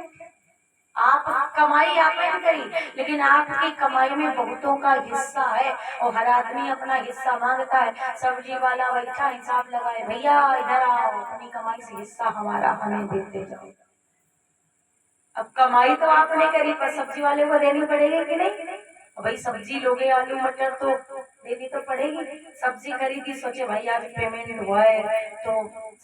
आप कमाई आपने करी, लेकिन आपकी कमाई में बहुतों का हिस्सा है, और हर आदमी अपना हिस्सा मांगता है। सब्जी वाला बैठा हिसाब लगाए, भैया इधर आओ, अपनी कमाई से हिस्सा हमारा हमें देते जाओ। अब कमाई तो आपने करी, पर सब्जी वाले को देनी पड़ेगी कि नहीं। भाई सब्जी लोगे आलू मटर तो देनी तो पड़ेगी। सब्जी खरीदी, सोचे भाई आज पेमेंट हुआ है तो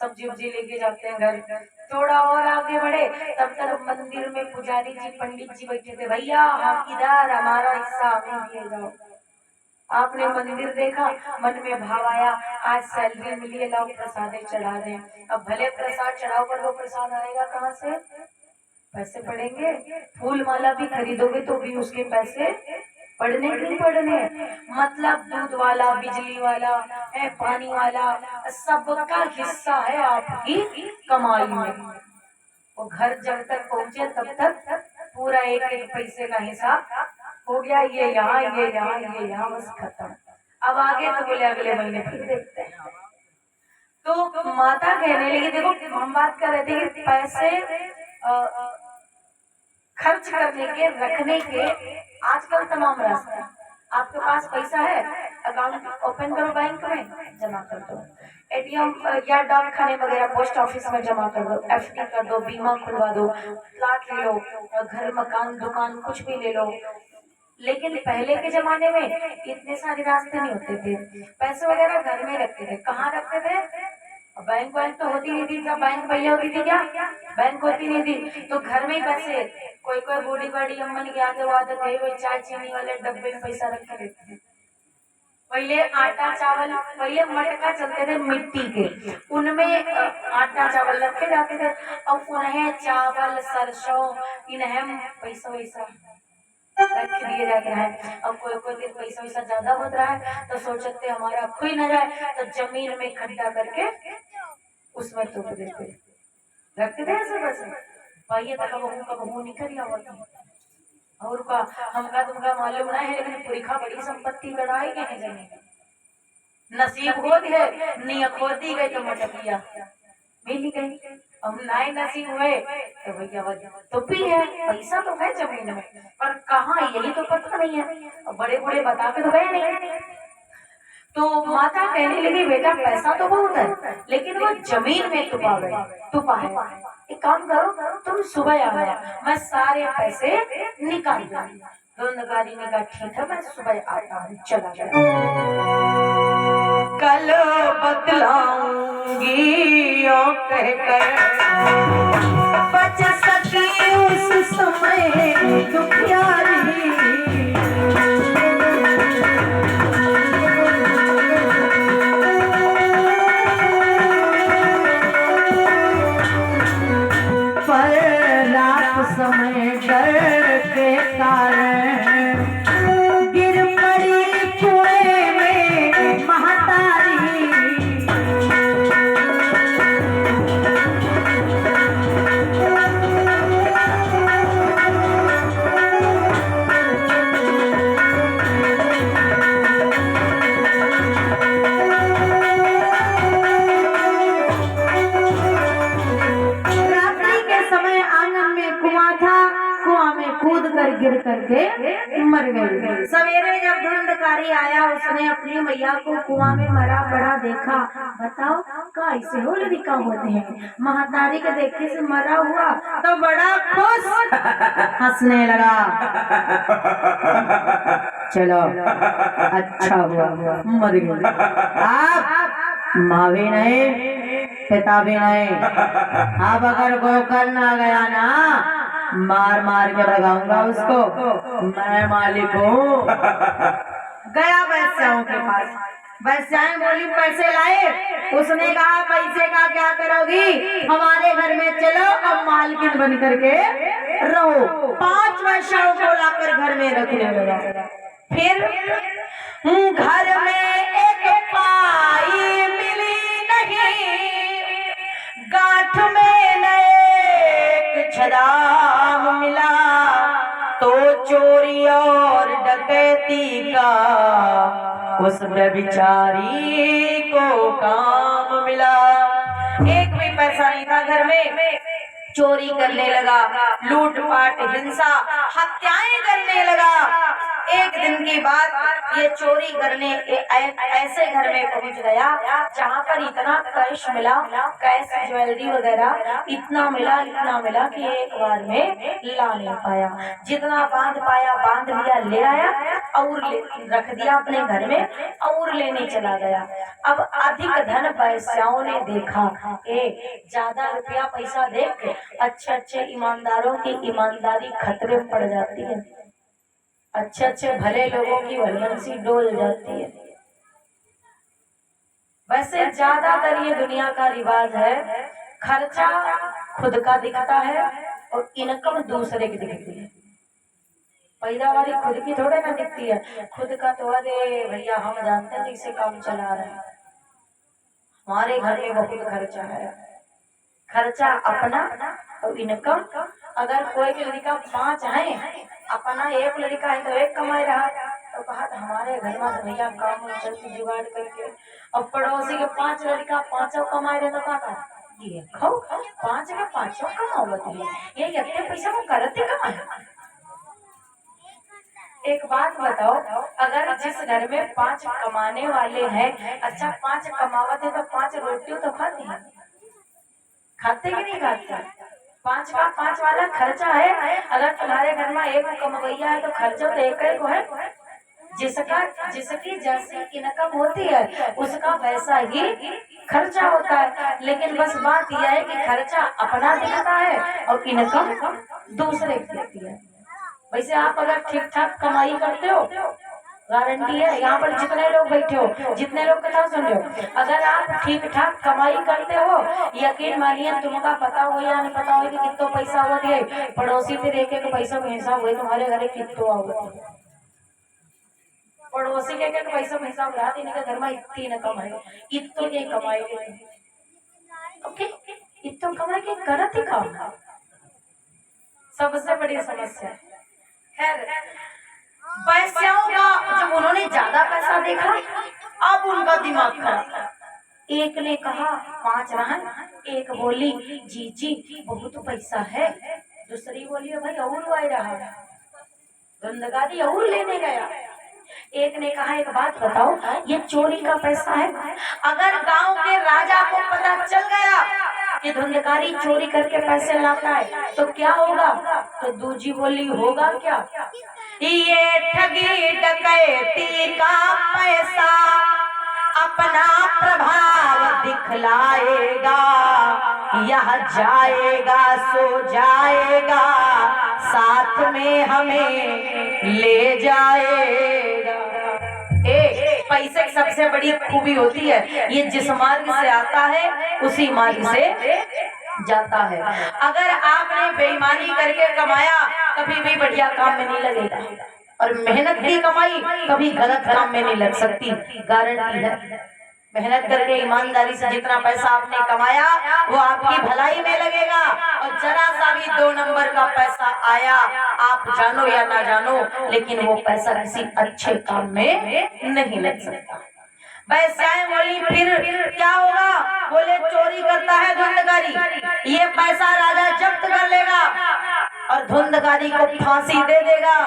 सब्जी उब्जी लेके जाते हैं घर। थोड़ा और आगे बढ़े, तब तक मंदिर में पुजारी जी पंडित जी बैठे थे, भैया हम इधर हमारा हिस्सा हमें दिए जाओ। आपने मंदिर देखा, मन में भाव आया आज सैलरी मिली है, लाओ प्रसाद चढ़ा दें। अब भले प्रसाद चढ़ाओ, पर वो प्रसाद आएगा कहाँ से, पैसे पड़ेंगे। फूल माला भी खरीदोगे तो भी उसके पैसे पढ़ने के लिए पढ़ने, मतलब दूध वाला, बिजली वाला है, पानी वाला, सबका हिस्सा है आपकी कमाई में। और घर जब तक पहुंचे तब तक पूरा एक एक पैसे का हिसाब हो गया, ये यहाँ ये यहाँ ये यहाँ, बस खत्म। अब आगे तो बोले अगले महीने फिर देखते हैं। तो माता कहने लगी, देखो हम बात कर रहे थे कि पैसे खर्च करने के, रखने के आजकल तमाम रास्ते। आपके पास पैसा है, अकाउंट ओपन करो, बैंक में जमा कर दो, एटीएम या डाक खाने वगैरह पोस्ट ऑफिस में जमा कर दो, एफडी कर दो, बीमा खुलवा दो, प्लाट ले लो, घर मकान दुकान कुछ भी ले लो। लेकिन पहले के जमाने में इतने सारे रास्ते नहीं होते थे, पैसे वगैरह घर में रखते थे। कहाँ रखते थे, बैंक वैंक तो होती नहीं थी, क्या बैंक भैया होती थी, क्या बैंक होती नहीं थी, तो घर में ही पैसे। कोई कोई बूढ़ी बड़ी अम्मन की आदत है वो चाय चीनी वाले डब्बे में पैसा रख कर रखते थे। पहले आटा चावल, पहले मटका चलते थे मिट्टी के, उनमें आटा चावल रखे जाते थे। अब उन्हें चावल सरसों इन्हें पैसा वैसा रख दिए जाते हैं। अब कोई कोई दिन पैसा वैसा ज्यादा होता रहा है तो सोचते हमारा खुई न जाए तो जमीन में खड्डा करके उसमें तोप देते, रखते थे ऐसे वैसे। पाइए तो कबहू निकल होता और का हमका तुमका मालूम नहीं है, लेकिन पुरखा बड़ी संपत्ति बढ़ाई गए हैं जमीन। नसीब हो है नियत होती गई तो मटकिया मिल गई, अब नाई नसीब हुए तो भैया तो भी है, पैसा तो है जमीन में पर कहाँ यही तो पता नहीं है। अब बड़े बड़े बता के तो गए नहीं। तो माता कहने लगी बेटा पैसा तो बहुत है लेकिन वो जमीन में तुपा है। एक काम करो तुम सुबह आ गया, मैं सारे पैसे निकाल दूंगी। धुंधकारी ने कहा ठीक है मैं सुबह आता हूँ। चला गया। कल बतलाऊंगी कहकर बच सकी उस समय दुखियारी। समय डर के कारण गिर पड़ी कुएं में महतारी। रात्रि के समय आंगन में कुआं था, कुआं में कूद कर गिर करके मर गई। सवेरे जब धुंधकारी आया उसने अपनी मैया को कुआं में मरा पड़ा देखा। बताओ कैसे हो लड़का होते हैं। महतारी के देखे से मरा हुआ तो बड़ा खुश हंसने लगा। चलो अच्छा हुआ मर गई। आप माँ भी नहीं पिता भी नहीं, अब अगर कोई करना गया ना मार मार के लगाऊंगा उसको, मैं मालिक हूँ। गया वैश्याओं के पास, वैश्याएं बोली पैसे लाए। उसने कहा पैसे का क्या करोगी, हमारे घर में चलो अब मालकिन बन करके रहो। 5 वैश्याओं को लाकर घर में रखने लगा। फिर घर में एक पाई मिली नहीं, गांठ में एक छदाम मिला, तो चोरी और डकैती का उस व्यभिचारी को काम मिला। एक भी पैसा नहीं था घर में, चोरी करने लगा, लूटपाट हिंसा हत्याएं करने लगा। एक दिन की बात ये चोरी करने ऐसे घर में पहुंच गया जहाँ पर इतना कैश मिला, कैश ज्वेलरी वगैरह इतना मिला कि एक बार में ला नहीं पाया। जितना बांध पाया बांध लिया, ले आया और रख दिया अपने घर में और लेने चला गया। अब अधिक धन वैश्याओं ने देखा, ज्यादा रुपया पैसा देख के अच्छे ईमानदारों की ईमानदारी खतरे में पड़ जाती है, अच्छे भले लोगों की भलमनसी डोल जाती है। वैसे ज्यादातर ये दुनिया का रिवाज है, खर्चा खुद का दिखता है और इनकम दूसरे की दिखती है। पैदावारी खुद की थोड़े ना दिखती है, खुद का तो अरे भैया हम जानते हैं इसे काम चला रहे हैं, हमारे घर में बहुत खर्चा है। खर्चा अपना और इनकम। अगर कोई भी लड़का 5 है, अपना एक लड़का है तो एक कमाई रहा, तो कहा हमारे घर में भैया काम चलती जुगाड़ करके। अब पड़ोसी के 5 लड़का 5 कमाए रहे तो कहा ये खाओ 5 के 5 कमाओ, बताइए ये इतने पैसा को करते कमाए। एक बात बताओ, अगर जिस घर में 5 कमाने वाले हैं, अच्छा 5 कमावत है तो 5 रोटियों तो खाते हैं, खाते कि नहीं खाते। 5 का 5 वाला खर्चा है। अगर तुम्हारे घर में एक कमवैया है तो खर्चा तो एक को है। जिसकी जैसी इनकम होती है उसका वैसा ही खर्चा होता है। लेकिन बस बात यह है कि खर्चा अपना दिखता है और इनकम दूसरे की दिखती है। वैसे आप अगर ठीक ठाक कमाई करते हो गारंटी है। यहाँ पर जितने लोग बैठे हो, जितने लोग कथा सुन रहे हो, अगर आप ठीक ठाक कमाई करते हो, यकीन मानिए तुमका पता हो या नहीं पता हो कि कितना पैसा हुआ दिए, पड़ोसी फिर एक एक पैसा में हिसाब हुए तुम्हारे घरे कितो आओ, पड़ोसी के एक पैसा में हिसाब रहा इनके घर में इतनी न कमाए, इतो के कमाए, ओके इतो कमाए के करत ही काम, सबसे बड़ी समस्या है। खैर पैसों का जब उन्होंने ज्यादा पैसा देखा, अब उनका दिमाग खराब। एक ने कहा 5 रहन, एक बोली जी जी बहुत पैसा है, दूसरी बोली भाई और वाई रहा, धुंधकारी और लेने गया। एक ने कहा एक बात बताओ, ये चोरी का पैसा है, अगर गांव के राजा को पता चल गया कि धुंधकारी चोरी करके पैसे लाता है तो क्या होगा? तो दूजी बोली होगा क्या? ये ठगी डकैती का पैसा अपना प्रभाव दिखलाएगा, यह जाएगा सो जाएगा, साथ में हमें ले जाएगा। पैसे की सबसे बड़ी खूबी होती है, ये जिस मार्ग से आता है उसी मार्ग से जाता है। अगर आपने बेईमानी करके कमाया कभी भी बढ़िया काम में नहीं लगेगा, और मेहनत की कमाई कभी गलत काम में नहीं लग सकती, गारंटी है। मेहनत करके ईमानदारी से जितना पैसा आपने कमाया वो आपकी भलाई में लगेगा, और जरा सा भी 2 नंबर का पैसा आया, आप जानो या ना जानो, लेकिन वो पैसा किसी अच्छे काम में नहीं लग सकता। वैश्याएं बोली फिर क्या होगा? बोले चोरी करता है धुंधकारी, ये पैसा राजा जब्त कर लेगा और धुंधकारी को फांसी दे देगा।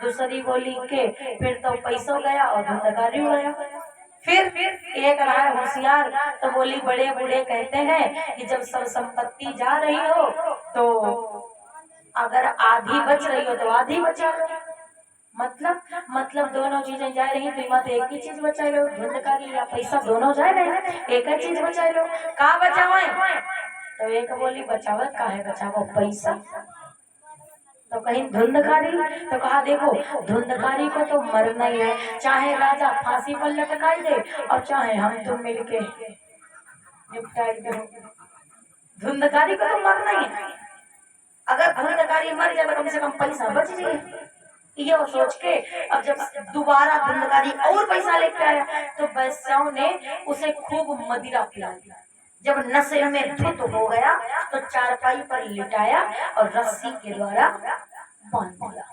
दूसरी बोली के फिर तो पैसा गया और धुंधकारी गया। फिर एक रहा होशियार, तो बोली बड़े बूढ़े कहते हैं कि जब सब संपत्ति जा रही हो तो अगर आधी बच रही हो तो आधी बचा लो, मतलब दोनों चीजें जा रही तो मत एक ही चीज बचा लो, धुंधकारी या पैसा दोनों जा रहे एक ही चीज बचा लो। कहाँ बचावे? तो एक बोली बचावे काहे बचावो पैसा, तो कहीं धुंधकारी, तो कहा देखो धुंधकारी को तो मरना ही है, चाहे राजा फांसी पर लटकाई दे और चाहे हम तुम मिलके निपटाई दे, धुंधकारी को तो मरना ही है। अगर धुंधकारी मर जाए तो कम से कम पैसा बच जाए, ये सोच के अब जब दोबारा धुंधकारी और पैसा लेके आया तो वैश्याओं ने उसे खूब मदिरा पिला दिया। जब नशे में धुत हो गया तो चारपाई पर लिटाया और रस्सी के द्वारा बांध दिया।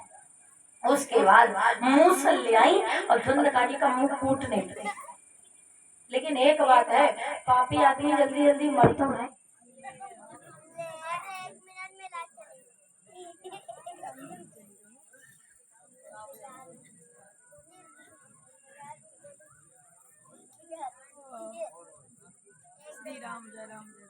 उसके बाद मूसल ले आई और धुंधकारी का मुंह कूटने लगे। लेकिन एक बात है, पापी आदमी जल्दी जल्दी मरता है। श्री राम जय राम जय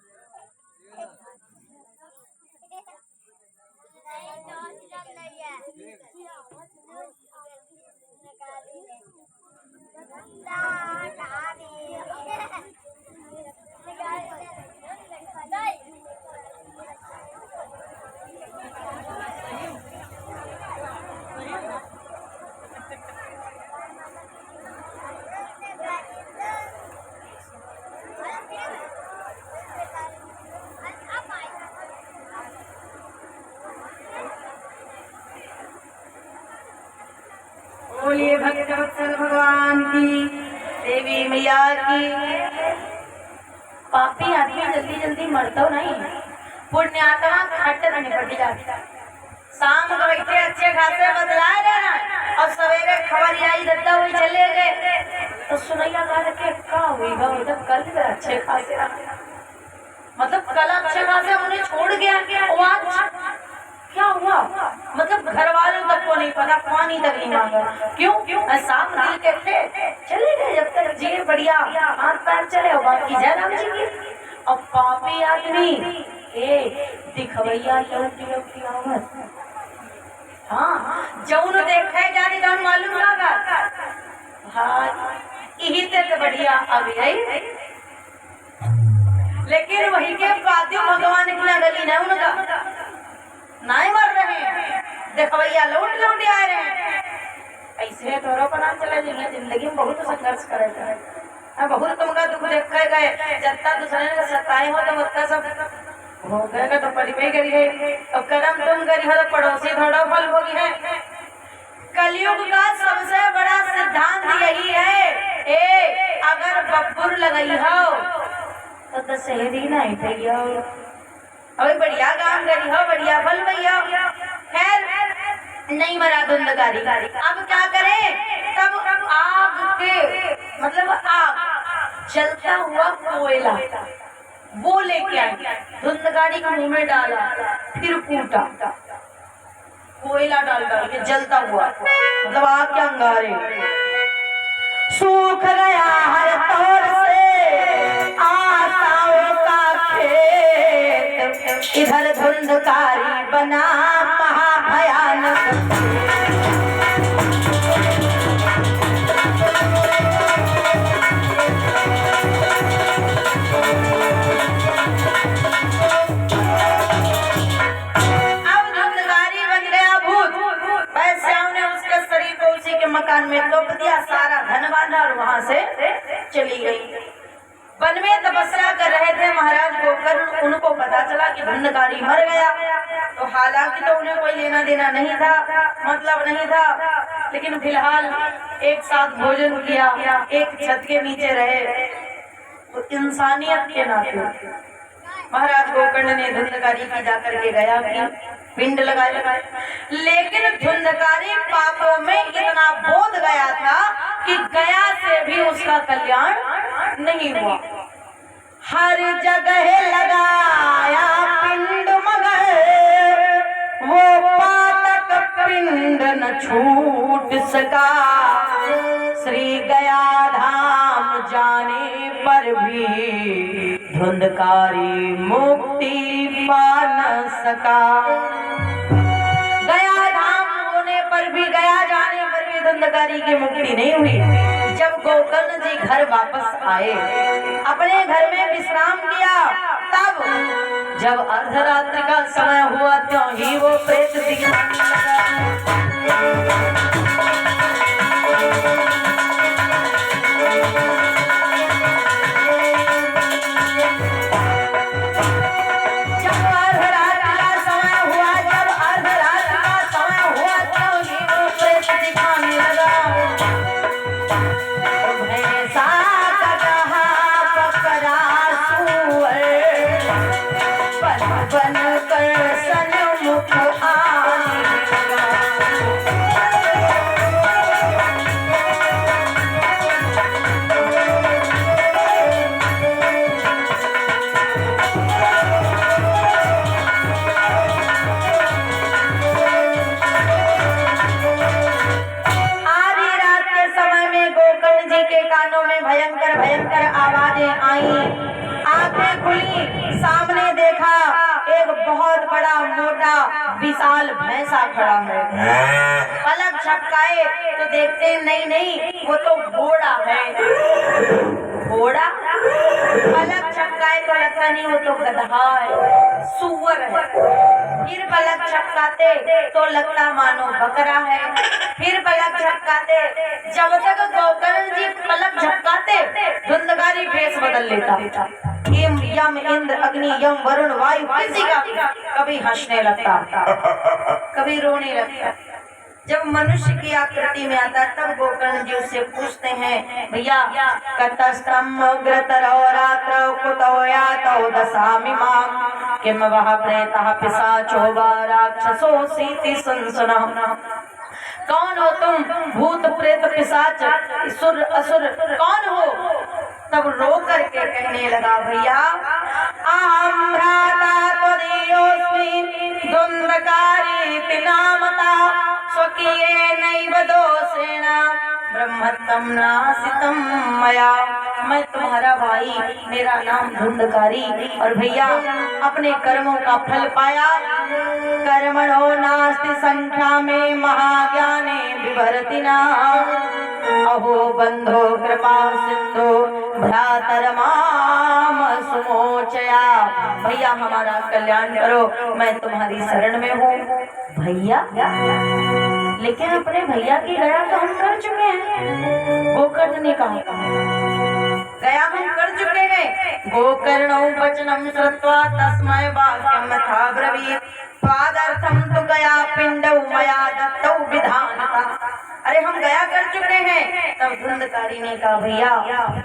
बोलिए भक्तवत्सल भगवान की, देवी मैया की। पापी आदमी जल्दी जल्दी मरता नहीं, पुण्यात्मा खट निपट जाता। शाम को बैठे अच्छे खासे बदलाए रहना और सवेरे खबर आई दद्दा हुई चले गए तो सुनैया गा के का हुई गो, जब कल से अच्छे खासे मतलब कल अच्छे खासे उन्हें छोड़ गया, क्या हुआ? मतलब घर वालों तक को नहीं पता, पानी तक नहीं मांगा। क्यों? साफ दिल के थे, चले गए जब तक जी बढ़िया हाथ पैर चले और बाकी जयराम जी की। और पापी आदमी दिखवैया लौटी आवत, हाँ जौन देखे जाने जौन मालूम लगा, हाँ यही ते बढ़िया अभी है। लेकिन वही के बाद भगवान की गली नहीं उनका नहीं मर रहे हैं, देखो भैया लौट आए रहे हैं। ऐसे थोड़ा पना चला जाइए, जिंदगी में बहुत संघर्ष करे जाए। बहुत तुमका दुख देखे गए, जत्ता दूसरे ने सताए हो तो उतना सब हो गएगा तो परिवार करी है। अब कर्म तुम करी हो तो पड़ोसी थोड़ा फल भोगी है। कलयुग का सबसे बड़ा सिद्धांत यही है, अगर बब्बुर लगाई हो तो दशहरी नहीं भैया, अभी बढ़िया काम करी हो, बढ़िया फल भैया। खैर नहीं मरा धुंधकारी, अब क्या करें? तब आग के मतलब आग जलता हुआ कोयला वो लेके आए, धुंधकारी के मुंह में डाला, फिर कूटा, कोयला डाल के जलता हुआ, मतलब आग के अंगारे। सूख गया हर तौर से आशाओं का खेत, इधर धुंधकारी बना महाभयानक। मकान में तोप दिया, सारा धन बांधा और वहां से चली गई। वन में तपस्या कर रहे थे महाराज गोकर्ण, उनको पता चला कि धुंधकारी मर गया। तो हालांकि तो उन्हें कोई लेना देना नहीं था, मतलब नहीं था, लेकिन फिलहाल एक साथ भोजन किया, एक छत के नीचे रहे, तो इंसानियत के नाते महाराज गोकर्ण ने धुंधकारी की जाकर के गया कि पिंड लगाए। लेकिन धुंधकारी पापों में इतना बोध गया था कि गया से भी उसका कल्याण नहीं हुआ। हर जगह लगाया पिंड मगर वो पातक पिंड न छूट सका। श्री गया धाम जाने पर भी धुंधकारी मुक्ति पा न सका। गया धाम होने पर भी, गया जाने पर भी धुंधकारी की मुक्ति नहीं हुई। जब गोकर्ण जी घर वापस आए, अपने घर में विश्राम किया, तब जब अर्धरात्रि का समय हुआ तो ही वो प्रेत दिखने लगा। भयंकर आवाजें आई, आंखें खुली, सामने देखा एक बहुत बड़ा मोटा विशाल भैंसा खड़ा है। पलक झपकाए तो देखते नहीं वो तो घोड़ा है। घोड़ा पलक झपकाए तो लगता नहीं वो तो गधा है, सुअर है। फिर पलक झपकाते तो लगता मानो बकरा है। फिर पलक झपकाते, जब तक गोकर्ण जी पलक झपकाते धुंधकारी भेष बदल लेता। यम इंद्र अग्नि यम वरुण वायु किसी का कभी हंसने लगता, कभी रोने लगता। जब मनुष्य की आकृति में आता तब गोकर्ण जी उससे पूछते हैं, भैया कतस्तम उग्रतरो रात्रो कुतो यातो दशामि मां किम वह प्रेतः पिशाचो वा राक्षसोऽसीति संसनः। कौन हो तुम? भूत प्रेत पिशाच सुर असुर कौन हो? तब रो करके कहने लगा, भैया अहम भ्राता त्वदीयोऽस्मि धुंधकारीति नामता स्वकीये नैव दोषेण ब्रह्मत्वं नासितं मया। मैं तुम्हारा भाई, मेरा नाम धुंधकारी, और भैया अपने कर्मों का फल पाया। कर्मणो नास्ति संख्या में महाज्ञाने विभरति न। अहो बंधो कृपा सिंधु भ्रातरमाम सुमोचया। भैया हमारा कल्याण करो, मैं तुम्हारी शरण में हूँ। भैया लेकिन अपने भैया की गया तो हम कर चुके हैं। गोकर्ण ने कहा गया हम कर चुके हैं। गोकर्णौ वचनम श्रुत्वा तस्मै वाक्यम था ब्रवीत् स्वादर्थम तु गया पिंडौ मया दत्तौ विधानता। अरे हम गया कर चुके हैं। तब धुंधकारी ने कहा भैया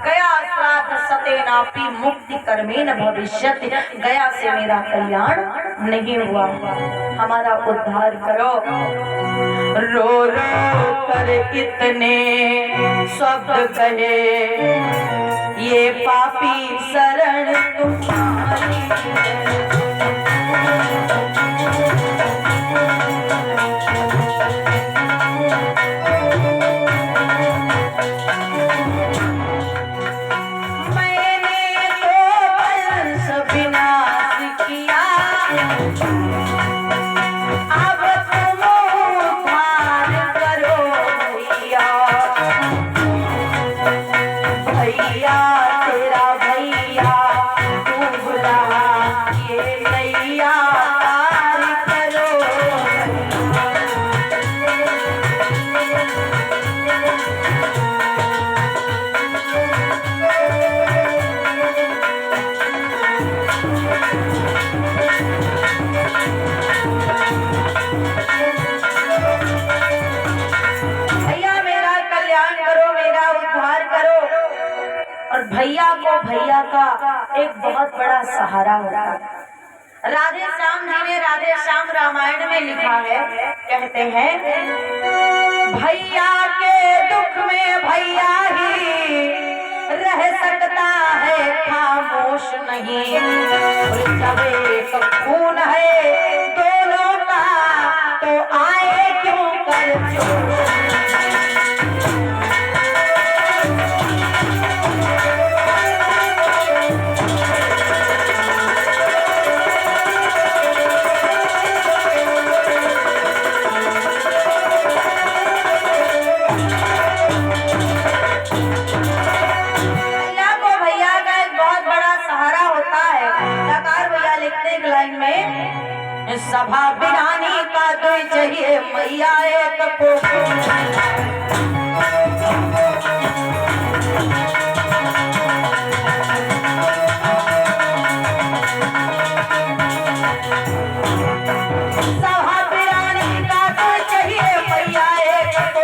गया श्राद्ध सतेनापि मुक्ति कर्मेण भविष्यति, गया से मेरा कल्याण नहीं हुआ, हमारा उद्धार करो। रो रो कर इतने शब्द कहे ये पापी शरण तुम्हारी भैया को भैया का एक बहुत बड़ा सहारा होता है। राधे श्याम जी ने राधे श्याम रामायण में लिखा है, कहते हैं भैया के दुख में भैया ही रह सकता है, खामोश नहीं। जब एक खून है दोनों का तो आए क्यों कर जोश। सभा बिरानी का तो चाहिए मैया एक को। सभा बिरानी का तो चाहिए मैया एक को।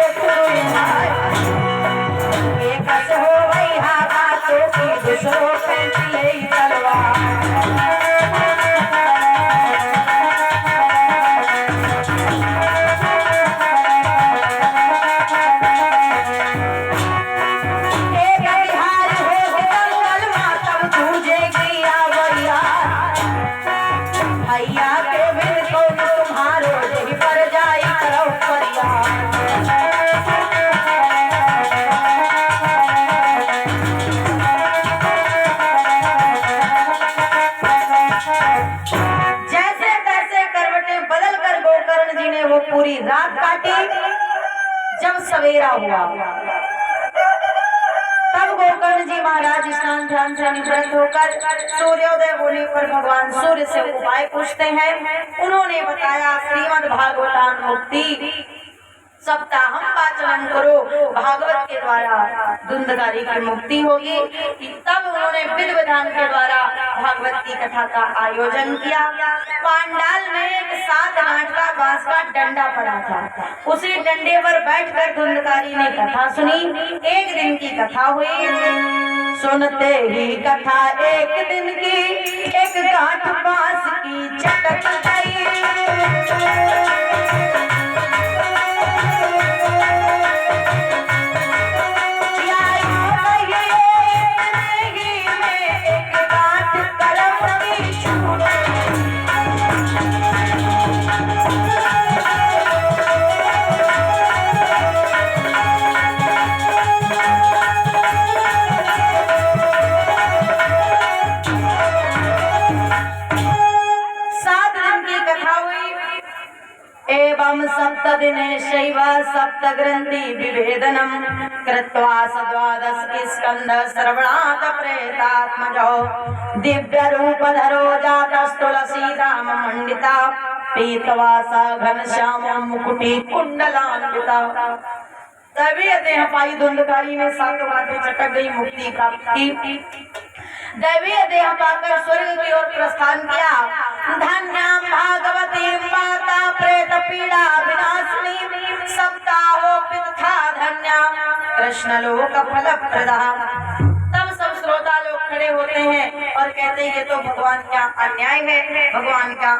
एक से हो गई हाथों की दूसरों पे यही तलवार। पूरी रात काटी। जब सवेरा हुआ तब गोकर्ण जी महाराज स्नान ध्यान से निवृत्त होकर सूर्योदय होने पर भगवान सूर्य से उपाय पूछते हैं। उन्होंने बताया श्रीमद् भागवतान मुक्ति सप्ताहम वाचनम करो, भागवत के द्वारा धुंधकारी की मुक्ति होगी। तब उन्होंने विधि विधान के द्वारा भागवत की कथा का आयोजन किया। पांडाल में एक 7 गांठ का बांस का डंडा पड़ा था, उसी डंडे पर बैठकर धुंधकारी ने कथा सुनी। एक दिन की कथा हुई। सुनते ही कथा एक दिन की, एक गांठ बांस की चटक गई। एवं सप्तदिने शैव सप्तग्रन्थि विभेदनं कृत्वा सद्वादश स्कंद श्रवणात् प्रेतात्मजो दिव्य रूपधरो जातस्तुलसीदाम मंडिता पीतवासा घनश्याम मुकुटी कुंडलान्विता। तभी देह पाई धुंधकारी में सात बातें चटक गई मुक्ति प्राप्त की। दैवीय देह पाकर स्वर्ग की ओर प्रस्थान किया। धन्यां भागवती माता प्रेत पीड़ा विनाशिनी सप्ताहोपित था धन्या कृष्ण लोक फल प्रदा। तब सब श्रोता लोग खड़े होते हैं और कहते हैं ये तो भगवान का अन्याय है, भगवान का